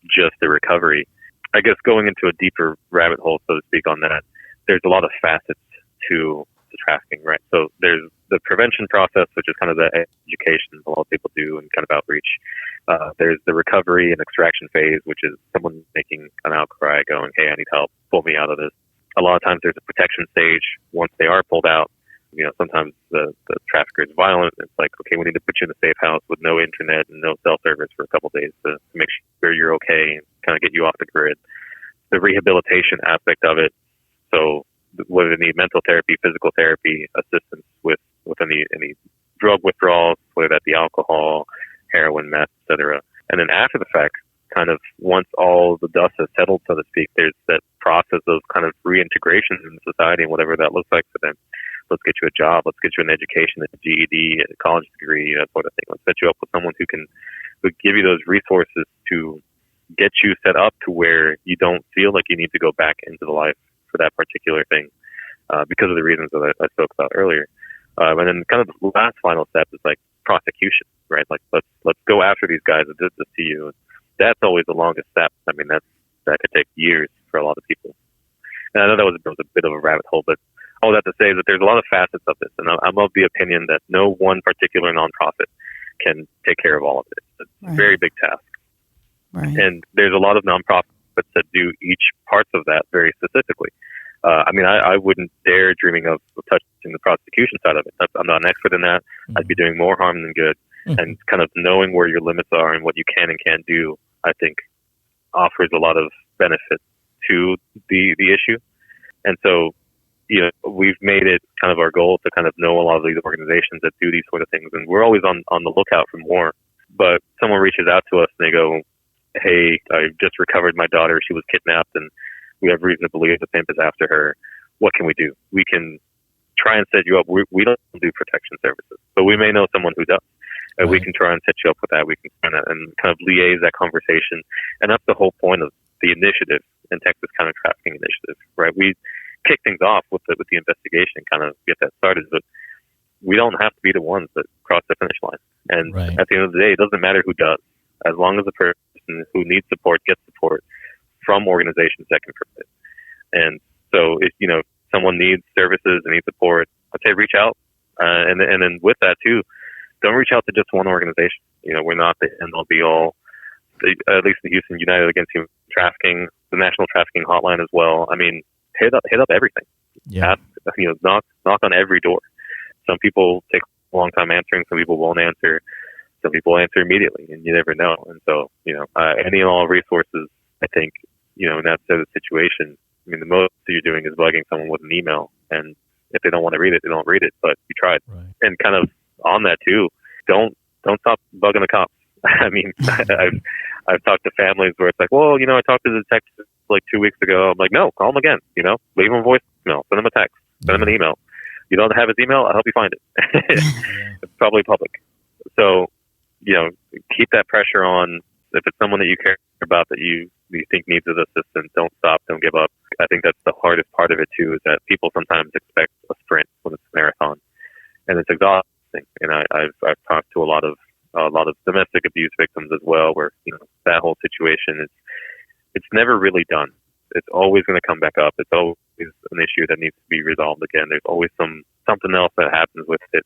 just the recovery. I guess going into a deeper rabbit hole, so to speak, on that, there's a lot of facets to trafficking, right? So there's the prevention process, which is kind of the education a lot of people do and kind of outreach. There's the recovery and extraction phase, which is someone making an outcry going, hey, I need help, pull me out of this. A lot of times there's a protection stage once they are pulled out. Sometimes the trafficker is violent. It's like, okay, we need to put you in a safe house with no internet and no cell service for a couple of days to make sure you're okay and kind of get you off the grid. The rehabilitation aspect of it. So whether they need mental therapy, physical therapy, assistance with any drug withdrawals, whether that be alcohol, heroin, meth, etc. And then after the fact, kind of once all the dust has settled, so to speak, there's that process of kind of reintegration in society and whatever that looks like for them. Let's get you a job. Let's get you an education, a GED, a college degree, that sort of thing. Let's set you up with someone who give you those resources to get you set up to where you don't feel like you need to go back into the life for that particular thing, because of the reasons that I spoke about earlier. And then kind of the last final step is like prosecution, right? Like let's go after these guys that did this to you. That's always the longest step. That could take years for a lot of people. And I know that was a bit of a rabbit hole, but all that to say is that there's a lot of facets of this, and I'm of the opinion that no one particular nonprofit can take care of all of it. It's a very big task. Right. And there's a lot of nonprofits that do each parts of that very specifically. I wouldn't dare dreaming of touching the prosecution side of it. I'm not an expert in that. Mm-hmm. I'd be doing more harm than good. Mm-hmm. And kind of knowing where your limits are and what you can and can't do, I think, offers a lot of benefit to the issue. And so, we've made it kind of our goal to kind of know a lot of these organizations that do these sort of things. And we're always on the lookout for more. But someone reaches out to us and they go, hey, I just recovered my daughter. She was kidnapped and We have reason to believe the pimp is after her. What can we do? We can try and set you up. We don't do protection services, but we may know someone who does. And we can try and set you up with that. We can kind of liaise that conversation. And that's the whole point of the initiative in Texas Counter-Trafficking Initiative, right? We kick things off with the investigation, kind of get that started, but we don't have to be the ones that cross the finish line. And at the end of the day, it doesn't matter who does, as long as the person who needs support gets support from organizations that can provide it. And so if, someone needs services and needs support, I'd say reach out. And then with that too, don't reach out to just one organization. We're not the end all be all. At least the Houston United Against Human Trafficking, the National Trafficking Hotline as well. I mean, hit up everything. Yeah. Ask, knock on every door. Some people take a long time answering. Some people won't answer. Some people answer immediately, and you never know. And so, any and all resources, I think, in that sort of situation, I mean, the most that you're doing is bugging someone with an email. And if they don't want to read it, they don't read it, but you tried. Right. And kind of on that too, don't stop bugging the cops. I mean, I've talked to families where it's like, well, I talked to the detective like 2 weeks ago. I'm like, no, call him again. Leave him a voicemail, send him a text, send him an email. You don't have his email, I'll help you find it. It's probably public. So, keep that pressure on. If it's someone that you care about, that you think needs assistance, don't stop, don't give up. I think that's the hardest part of it too, is that people sometimes expect a sprint when it's a marathon, and it's exhausting. And I've talked to a lot of domestic abuse victims as well, where that whole situation it's never really done. It's always going to come back up. It's always an issue that needs to be resolved again. There's always something else that happens with it,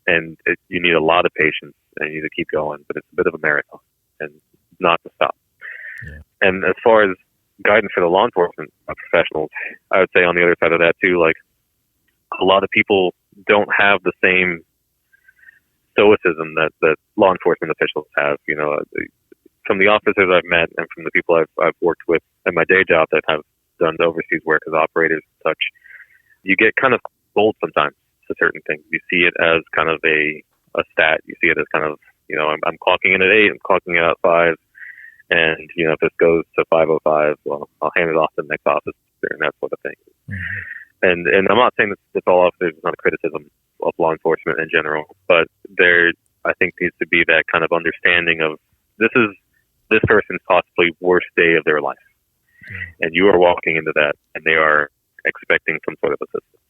and you need a lot of patience and you need to keep going. But it's a bit of a marathon, and not to stop. Yeah. And as far as guidance for the law enforcement professionals, I would say on the other side of that too, like a lot of people don't have the same stoicism that law enforcement officials have. From the officers I've met and from the people I've worked with in my day job that have done overseas work as operators and such, you get kind of cold sometimes to certain things. You see it as kind of a stat. You see it as kind of, I'm clocking in at 8, I'm clocking out at 5. And, if this goes to 5:05, well, I'll hand it off to the next officer and that sort of thing. Mm-hmm. And I'm not saying that all officers is not a criticism of law enforcement in general, but there, I think, needs to be that kind of understanding of this is this person's possibly worst day of their life. And you are walking into that, and they are expecting some sort of assistance.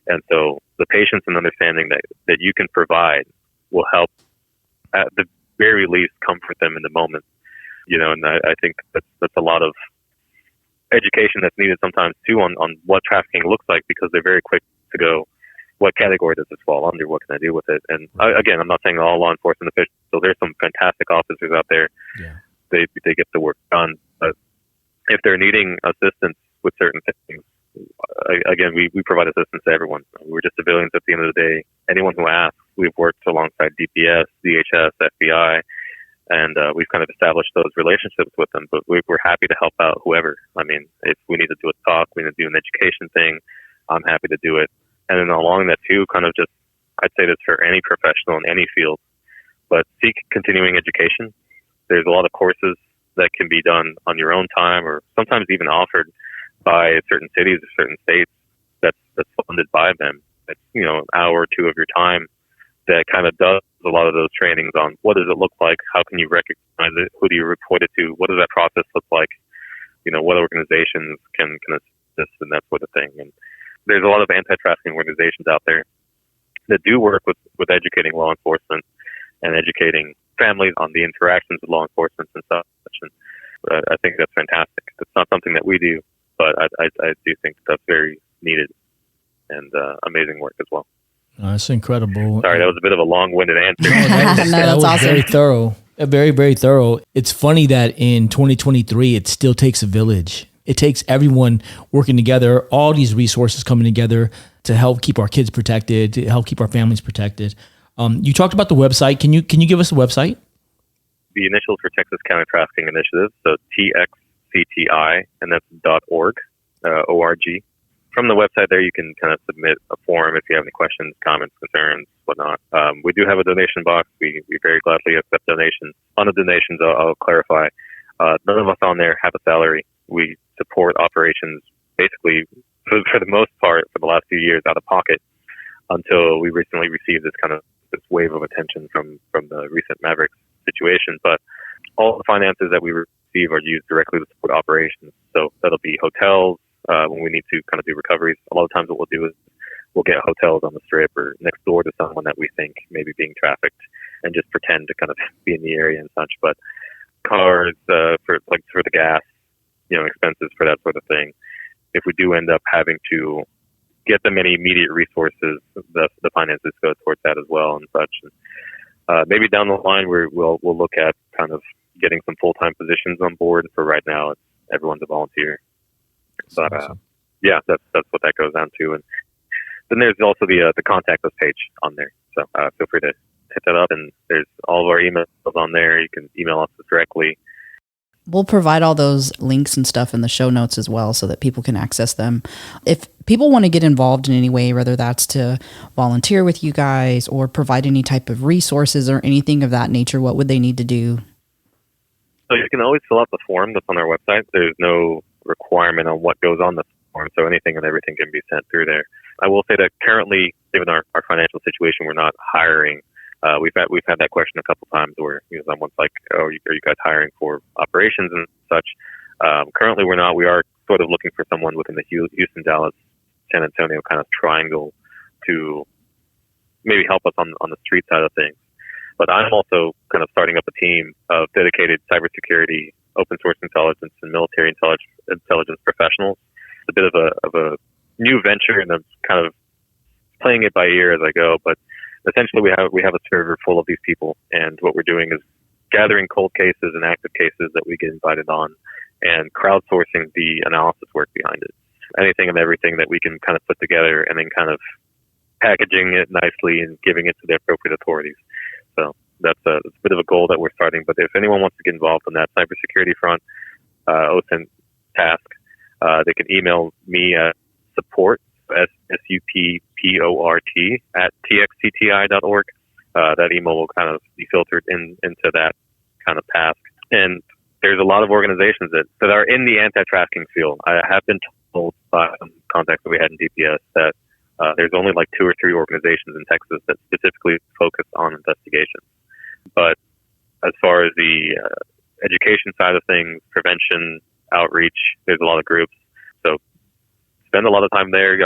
And so the patience and understanding that you can provide will help, at the very least, comfort them in the moment. And I think that's a lot of education that's needed sometimes too on what trafficking looks like, because they're very quick to go, what category does this fall under? What can I do with it? And again, I'm not saying all law enforcement officials. So there's some fantastic officers out there. Yeah. They get the work done. But if they're needing assistance with certain things, again, we provide assistance to everyone. We're just civilians at the end of the day. Anyone who asks, we've worked alongside DPS, DHS, FBI, and we've kind of established those relationships with them. But we're happy to help out whoever. I mean, if we need to do a talk, we need to do an education thing, I'm happy to do it. And then along that too, kind of just, I'd say this for any professional in any field, but seek continuing education. There's a lot of courses that can be done on your own time, or sometimes even offered by certain cities or certain states that's funded by them. It's, an hour or two of your time that kind of does a lot of those trainings on what does it look like, how can you recognize it, who do you report it to, what does that process look like, what organizations can assist, and that sort of thing. And there's a lot of anti-trafficking organizations out there that do work with educating law enforcement and educating families on the interactions with law enforcement and such. And I think that's fantastic. It's not something that we do, but I do think that's very needed and amazing work as well. That's incredible. Sorry, that was a bit of a long-winded answer. That was awesome. Very thorough. Very, very thorough. It's funny that in 2023, it still takes a village. It takes everyone working together, all these resources coming together to help keep our kids protected, to help keep our families protected. You talked about the website. Can you give us a website? The initials for Texas Counter-Trafficking Initiative, so TxCTI, and that's .org, O-R-G. From the website there, you can kind of submit a form if you have any questions, comments, concerns, whatnot. We do have a donation box. We very gladly accept donations. On the donations, I'll clarify, none of us on there have a salary. we support operations basically for the most part for the last few years out of pocket until we recently received this wave of attention from the recent Mavericks situation. But all the finances that we receive are used directly to support operations. So that'll be hotels when we need to kind of do recoveries. A lot of times what we'll do is we'll get hotels on the strip or next door to someone that we think may be being trafficked and just pretend to kind of be in the area and such. But cars for the gas, expenses for that sort of thing. If we do end up having to get them any immediate resources, the finances go towards that as well and such. And, maybe down the line we'll look at kind of getting some full-time positions on board. For right now, everyone's a volunteer. But awesome. Yeah, that's what that goes down to. And then there's also the contact us page on there. So feel free to hit that up, and there's all of our emails on there. You can email us directly. We'll provide all those links and stuff in the show notes as well so that people can access them. If people want to get involved in any way, whether that's to volunteer with you guys or provide any type of resources or anything of that nature, what would they need to do? So you can always fill out the form that's on our website. There's no requirement on what goes on the form, so anything and everything can be sent through there. I will say that currently, given our financial situation, we're not hiring. We've had that question a couple times where someone's like, "Oh, are you guys hiring for operations and such?" Currently, we're not. We are sort of looking for someone within the Houston, Dallas, San Antonio kind of triangle to maybe help us on the street side of things. But I'm also kind of starting up a team of dedicated cybersecurity, open source intelligence, and military intelligence professionals. It's a bit of a new venture, and I'm kind of playing it by ear as I go. But essentially, we have a server full of these people, and what we're doing is gathering cold cases and active cases that we get invited on, and crowdsourcing the analysis work behind it. Anything and everything that we can kind of put together, and then kind of packaging it nicely and giving it to the appropriate authorities. So that's a bit of a goal that we're starting. But if anyone wants to get involved on that cybersecurity front, OSINT task, they can email me at support, SUPPORT, at TxCTI.org. That email will kind of be filtered into that kind of task. And there's a lot of organizations that are in the anti-trafficking field. I have been told by some contacts that we had in DPS that there's only like 2 or 3 organizations in Texas that specifically focus on investigations. But as far as the education side of things, prevention, outreach, there's a lot of groups. So spend a lot of time there.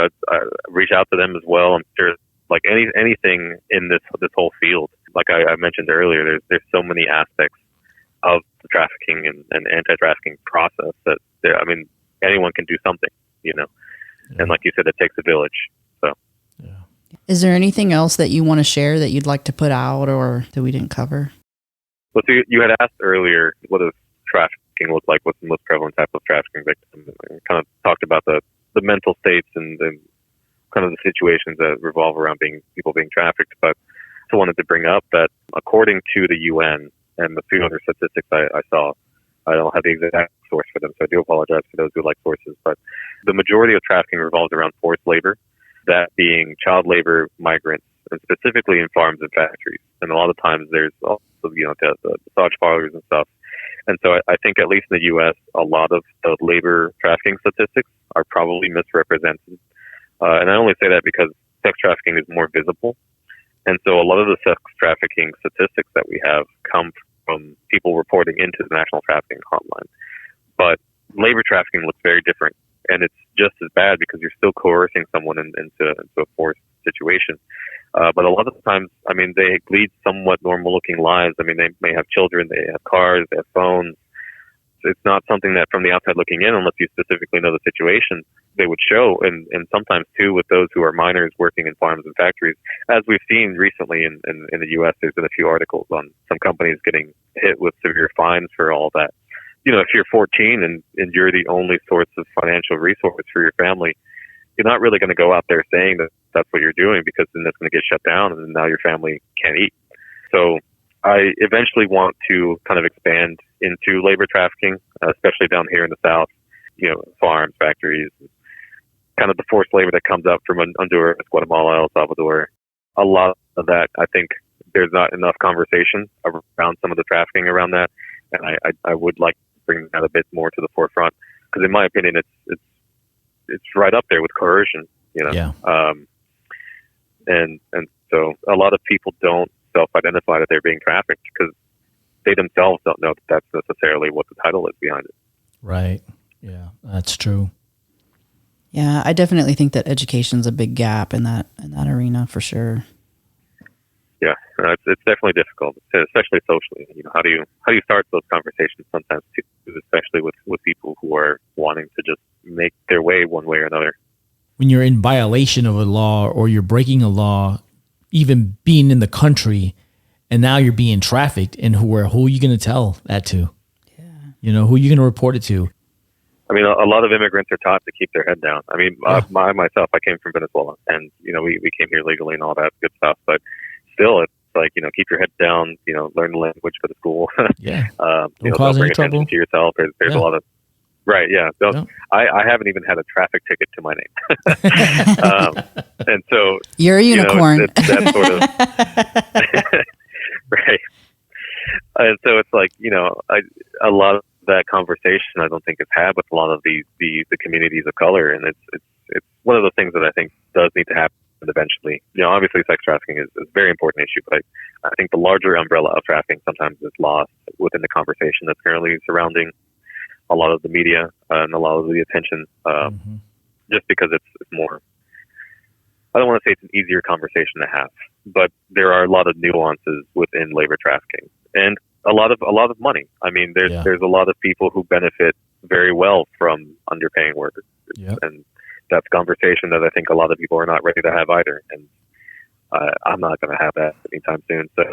Reach out to them as well. I'm sure, like anything in this whole field, like I mentioned earlier, there's so many aspects of the trafficking and anti-trafficking process that anyone can do something, Yeah. And like you said, it takes a village. So, yeah. Is there anything else that you want to share that you'd like to put out or that we didn't cover? Well, so you had asked earlier, what does trafficking look like? What's the most prevalent type of trafficking victim? We kind of talked about the mental states and the kind of the situations that revolve around people being trafficked. But I wanted to bring up that according to the UN and the few other statistics I saw, I don't have the exact source for them, so I do apologize for those who like sources. But the majority of trafficking revolves around forced labor, that being child labor, migrants, and specifically in farms and factories. And a lot of times there's also, the massage parlors and stuff. And so I think at least in the U.S., a lot of the labor trafficking statistics are probably misrepresented. And I only say that because sex trafficking is more visible. And so a lot of the sex trafficking statistics that we have come from people reporting into the National Trafficking Hotline. But labor trafficking looks very different, and it's just as bad because you're still coercing someone into a forced situation. But a lot of the times, they lead somewhat normal-looking lives. They may have children, they have cars, they have phones. It's not something that from the outside looking in, unless you specifically know the situation, they would show. And sometimes, too, with those who are minors working in farms and factories. As we've seen recently in the U.S., there's been a few articles on some companies getting hit with severe fines for all that. If you're 14 and you're the only source of financial resource for your family, you're not really going to go out there saying that that's what you're doing, because then that's going to get shut down and now your family can't eat. So I eventually want to kind of expand into labor trafficking, especially down here in the South, farms, factories, kind of the forced labor that comes up from Honduras, Guatemala, El Salvador. A lot of that, I think there's not enough conversation around some of the trafficking around that. And I would like to bring that a bit more to the forefront. in my opinion, it's right up there with coercion. Yeah. And so a lot of people don't self-identify that they're being trafficked because they themselves don't know that that's necessarily what the title is behind it. Right. Yeah, that's true. Yeah, I definitely think that education's a big gap in that arena for sure. Yeah, it's definitely difficult, especially socially. How do you start those conversations sometimes, too, especially with people who are wanting to just make their way one way or another. When you're in violation of a law or you're breaking a law, even being in the country, and now you're being trafficked, and who are you going to tell that to? Yeah. Who are you going to report it to? I mean, a lot of immigrants are taught to keep their head down. I mean, myself, I came from Venezuela, and we came here legally and all that good stuff. But still, it's like keep your head down. Learn the language, go to school. Yeah. Don't bring attention to yourself. There's a lot of right. Yeah. I haven't even had a traffic ticket to my name. And so you're a unicorn. It's that sort of right. And so it's like a lot of that conversation I don't think is had with a lot of the communities of color, and it's one of those things that I think does need to happen eventually. Obviously sex trafficking is a very important issue, but I think the larger umbrella of trafficking sometimes is lost within the conversation that's currently surrounding a lot of the media and a lot of the attention, just because it's more, I don't want to say it's an easier conversation to have, but there are a lot of nuances within labor trafficking and a lot of money. I mean, there's a lot of people who benefit very well from underpaying workers. Yep. And that's a conversation that I think a lot of people are not ready to have either. And I'm not going to have that anytime soon. So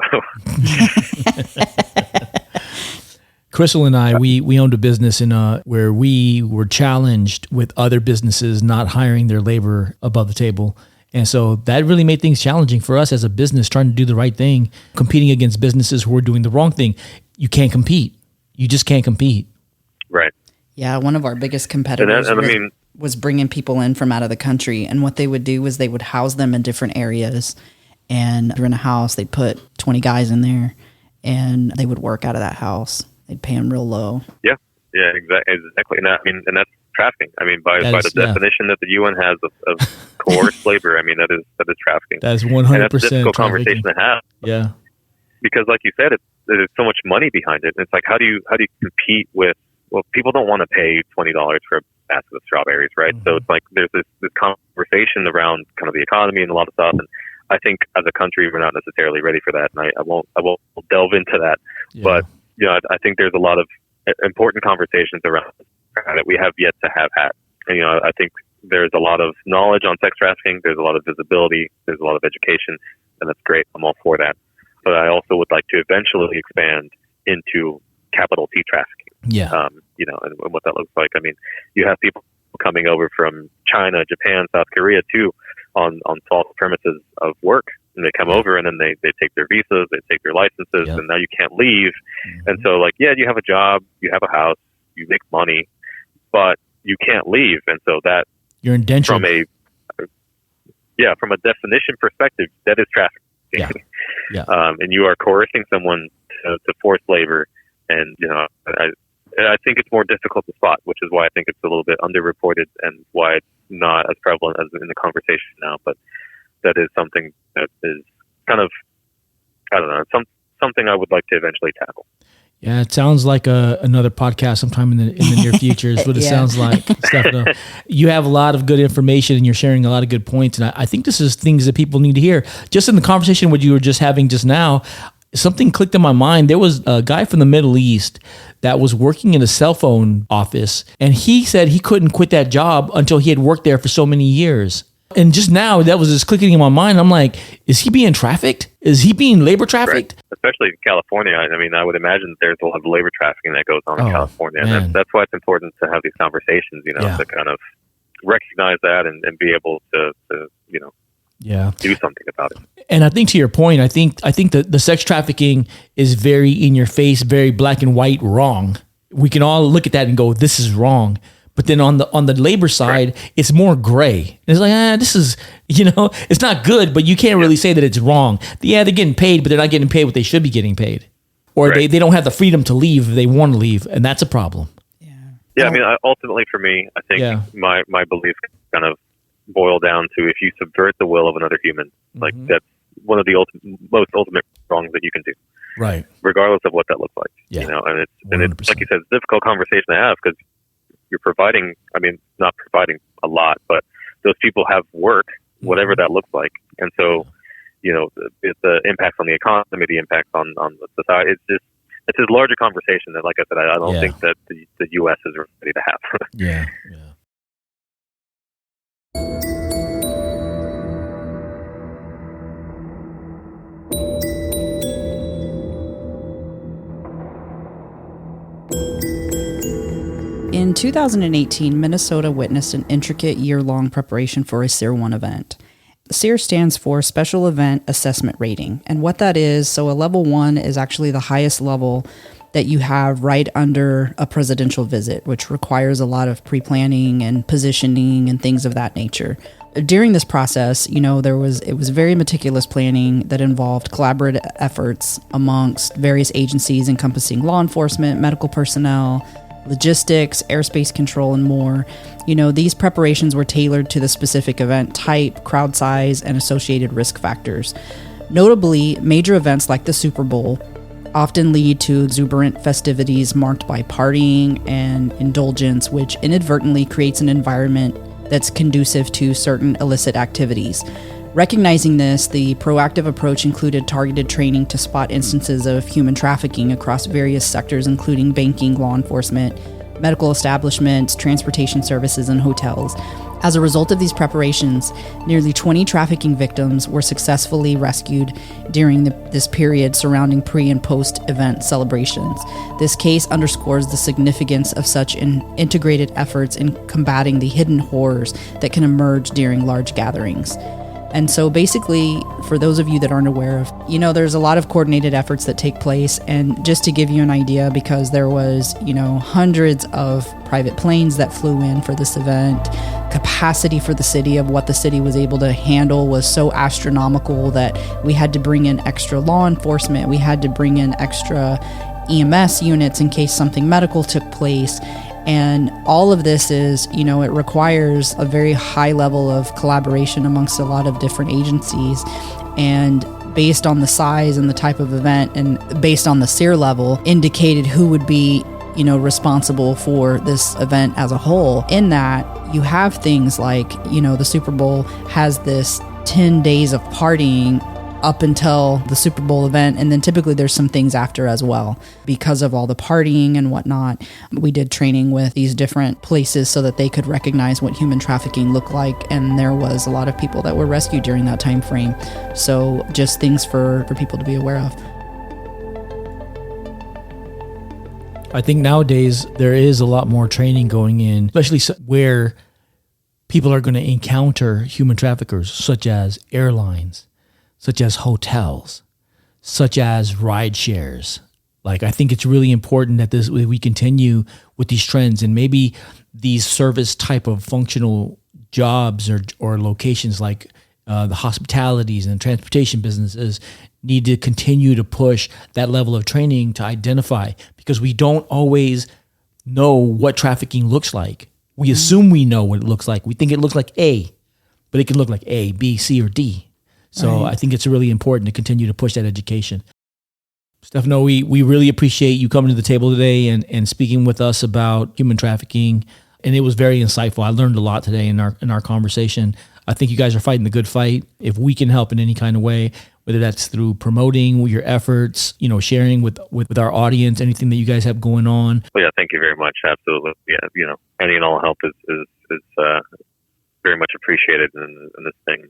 Crystal and I, we owned a business where we were challenged with other businesses not hiring their labor above the table. And so that really made things challenging for us as a business trying to do the right thing, competing against businesses who are doing the wrong thing. You can't compete. You just can't compete. Right. Yeah, one of our biggest competitors was bringing people in from out of the country. And what they would do is they would house them in different areas. And in a house, they'd put 20 guys in there, and they would work out of that house. They'd pay them real low. Yeah, exactly. And that's trafficking. I mean, by the definition that the UN has of coerced labor, I mean that is trafficking. That is 100%. And that's a difficult conversation to have. Yeah, because like you said, there's so much money behind it. And it's like how do you compete with? Well, people don't want to pay $20 for a basket of strawberries, right? Mm-hmm. So it's like there's this conversation around kind of the economy and a lot of stuff. And I think as a country, we're not necessarily ready for that. And I won't delve into that. Yeah. But I think there's a lot of important conversations around that we have yet to have had. And, I think there's a lot of knowledge on sex trafficking. There's a lot of visibility. There's a lot of education, and that's great. I'm all for that. But I also would like to eventually expand into capital T trafficking. Yeah. And what that looks like. I mean, you have people coming over from China, Japan, South Korea too on false premises of work. And they come over and then they take their visas, they take their licenses, and now you can't leave. Mm-hmm. And so you have a job, you have a house, you make money, but you can't leave. And so that you're indentured. From a definition perspective, that is trafficking. Yeah. And you are coercing someone to forced labor. And, I think it's more difficult to spot, which is why I think it's a little bit underreported and why it's not as prevalent as in the conversation now. But that is something that is kind of, I don't know, something I would like to eventually tackle. Yeah, it sounds like another podcast sometime in the near future is what it sounds like, Stefano. You have a lot of good information and you're sharing a lot of good points. And I think this is things that people need to hear. Just in the conversation what you were just having just now, something clicked in my mind. There was a guy from the Middle East that was working in a cell phone office, and he said he couldn't quit that job until he had worked there for so many years. And just now, that was just clicking in my mind. I'm like, is he being trafficked? Is he being labor trafficked? Right. Especially in California. I mean, I would imagine that there's a lot of labor trafficking that goes on in California. And that's why it's important to have these conversations, to kind of recognize that and be able to do something about it. And I think to your point, I think that the sex trafficking is very in your face, very black and white wrong. We can all look at that and go, this is wrong. But then on the labor side, it's more gray. It's like, this is, it's not good, but you can't really say that it's wrong. Yeah, they're getting paid, but they're not getting paid what they should be getting paid. Or they don't have the freedom to leave if they want to leave, and that's a problem. Yeah, I mean, ultimately for me, I think my beliefs kind of boil down to if you subvert the will of another human, like that's one of the most ultimate wrongs that you can do. Right. Regardless of what that looks like. Yeah. You know, and it's like you said, it's a difficult conversation to have because you're providing, I mean, not providing a lot, but those people have work, whatever that looks like. And so, you know, the impacts on the economy, the impacts on the society, it's a larger conversation that, like I said, I don't think that the U.S. is ready to have. Yeah. In 2018, Minnesota witnessed an intricate year-long preparation for a SEER 1 event. SEER stands for Special Event Assessment Rating, and what that is, so a level 1 is actually the highest level that you have right under a presidential visit, which requires a lot of pre-planning and positioning and things of that nature. During this process, you know, it was very meticulous planning that involved collaborative efforts amongst various agencies encompassing law enforcement, medical personnel, logistics, airspace control, and more. You know, these preparations were tailored to the specific event type, crowd size, and associated risk factors. Notably, major events like the Super Bowl often lead to exuberant festivities marked by partying and indulgence, which inadvertently creates an environment that's conducive to certain illicit activities. Recognizing this, the proactive approach included targeted training to spot instances of human trafficking across various sectors, including banking, law enforcement, medical establishments, transportation services, and hotels. As a result of these preparations, nearly 20 trafficking victims were successfully rescued during this period surrounding pre- and post-event celebrations. This case underscores the significance of such integrated efforts in combating the hidden horrors that can emerge during large gatherings. And so basically, for those of you that aren't aware of, you know, there's a lot of coordinated efforts that take place. And just to give you an idea, because there was, you know, hundreds of private planes that flew in for this event, capacity for the city of what the city was able to handle was so astronomical that we had to bring in extra law enforcement. We had to bring in extra EMS units in case something medical took place. And all of this is, you know, it requires a very high level of collaboration amongst a lot of different agencies. And based on the size and the type of event and based on the SEER level, indicated who would be, you know, responsible for this event as a whole. In that, you have things like, you know, the Super Bowl has this 10 days of partying up until the Super Bowl event, and then typically there's some things after as well. Because of all the partying and whatnot, we did training with these different places so that they could recognize what human trafficking looked like, and there was a lot of people that were rescued during that time frame. So just things for people to be aware of. I think nowadays there is a lot more training going in, especially where people are going to encounter human traffickers, such as airlines, such as hotels, such as ride shares. Like, I think it's really important that we continue with these trends, and maybe these service type of functional jobs or locations like the hospitalities and transportation businesses need to continue to push that level of training to identify, because we don't always know what trafficking looks like. We assume we know what it looks like. We think it looks like A, but it can look like A, B, C, or D. So I think it's really important to continue to push that education. Stefano, we really appreciate you coming to the table today and speaking with us about human trafficking. And it was very insightful. I learned a lot today in our conversation. I think you guys are fighting the good fight. If we can help in any kind of way, whether that's through promoting your efforts, you know, sharing with our audience, anything that you guys have going on. Well, yeah, thank you very much. Absolutely. Yeah, you know, any and all help is very much appreciated in this thing.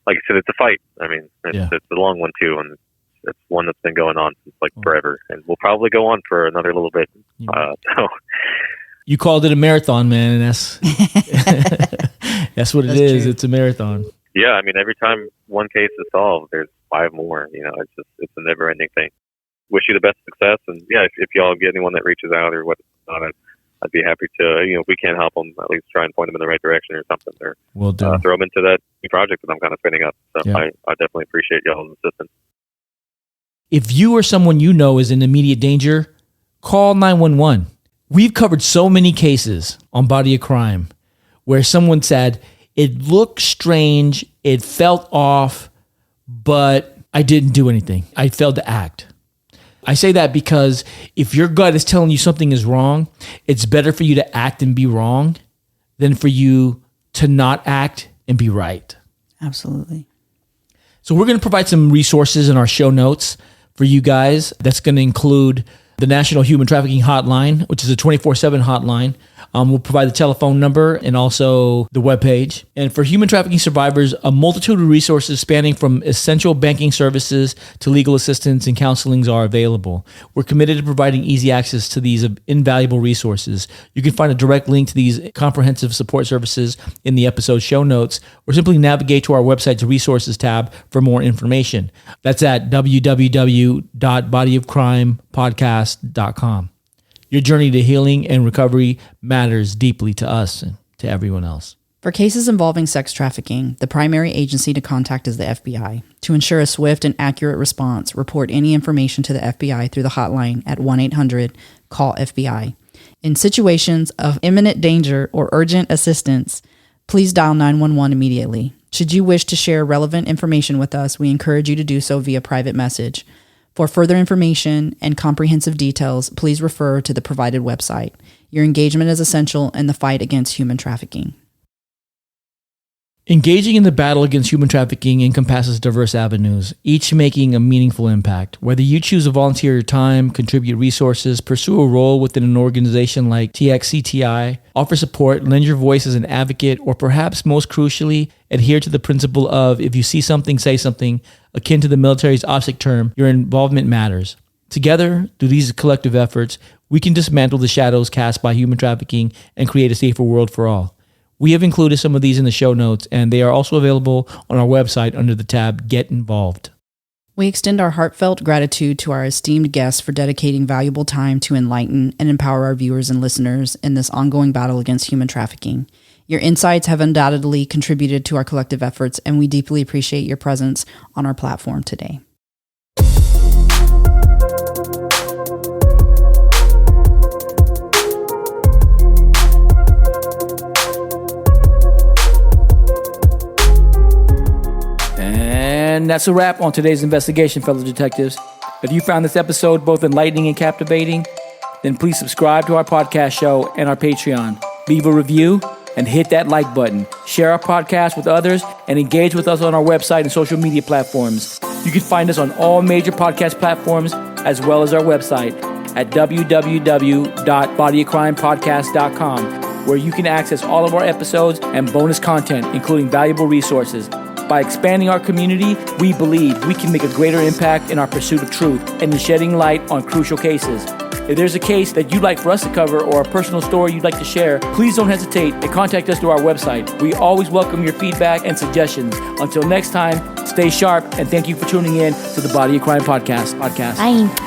Like I said, it's a fight. I mean, it's a long one too, and it's one that's been going on since forever, and will probably go on for another little bit. So you called it a marathon, man, and that's that's what it is. True. It's a marathon. Yeah, I mean, every time one case is solved, there's 5 more. You know, it's a never-ending thing. Wish you the best success, and yeah, if y'all get anyone that reaches out or whatnot, I'd be happy to, you know, if we can't help them, at least try and point them in the right direction or something, or we'll throw them into that new project that I'm kind of spinning up. So I definitely appreciate y'all's assistance. If you or someone you know is in immediate danger, call 911. We've covered so many cases on Body of Crime where someone said, it looked strange, it felt off, but I didn't do anything. I failed to act. I say that because if your gut is telling you something is wrong, it's better for you to act and be wrong than for you to not act and be right. Absolutely. So we're going to provide some resources in our show notes for you guys. That's going to include the National Human Trafficking Hotline, which is a 24/7 hotline. We'll provide the telephone number and also the webpage. And for human trafficking survivors, a multitude of resources spanning from essential banking services to legal assistance and counselings are available. We're committed to providing easy access to these invaluable resources. You can find a direct link to these comprehensive support services in the episode show notes, or simply navigate to our website's resources tab for more information. That's at www.bodyofcrimepodcast.com. Your journey to healing and recovery matters deeply to us and to everyone else. For cases involving sex trafficking, the primary agency to contact is the FBI. To ensure a swift and accurate response, report any information to the FBI through the hotline at 1-800-CALL-FBI. In situations of imminent danger or urgent assistance, please dial 911 immediately. Should you wish to share relevant information with us, we encourage you to do so via private message. For further information and comprehensive details, please refer to the provided website. Your engagement is essential in the fight against human trafficking. Engaging in the battle against human trafficking encompasses diverse avenues, each making a meaningful impact. Whether you choose to volunteer your time, contribute resources, pursue a role within an organization like TxCTI, offer support, lend your voice as an advocate, or perhaps most crucially, adhere to the principle of if you see something, say something, akin to the military's OPSEC term, your involvement matters. Together, through these collective efforts, we can dismantle the shadows cast by human trafficking and create a safer world for all. We have included some of these in the show notes, and they are also available on our website under the tab Get Involved. We extend our heartfelt gratitude to our esteemed guests for dedicating valuable time to enlighten and empower our viewers and listeners in this ongoing battle against human trafficking. Your insights have undoubtedly contributed to our collective efforts, and we deeply appreciate your presence on our platform today. And that's a wrap on today's investigation, fellow detectives. If you found this episode both enlightening and captivating, then please subscribe to our podcast show and our Patreon. Leave a review and hit that like button. Share our podcast with others and engage with us on our website and social media platforms. You can find us on all major podcast platforms as well as our website at www.bodyofcrimepodcast.com, where you can access all of our episodes and bonus content, including valuable resources. By expanding our community, we believe we can make a greater impact in our pursuit of truth and in shedding light on crucial cases. If there's a case that you'd like for us to cover or a personal story you'd like to share, please don't hesitate and contact us through our website. We always welcome your feedback and suggestions. Until next time, stay sharp, and thank you for tuning in to the Body of Crime podcast. Bye.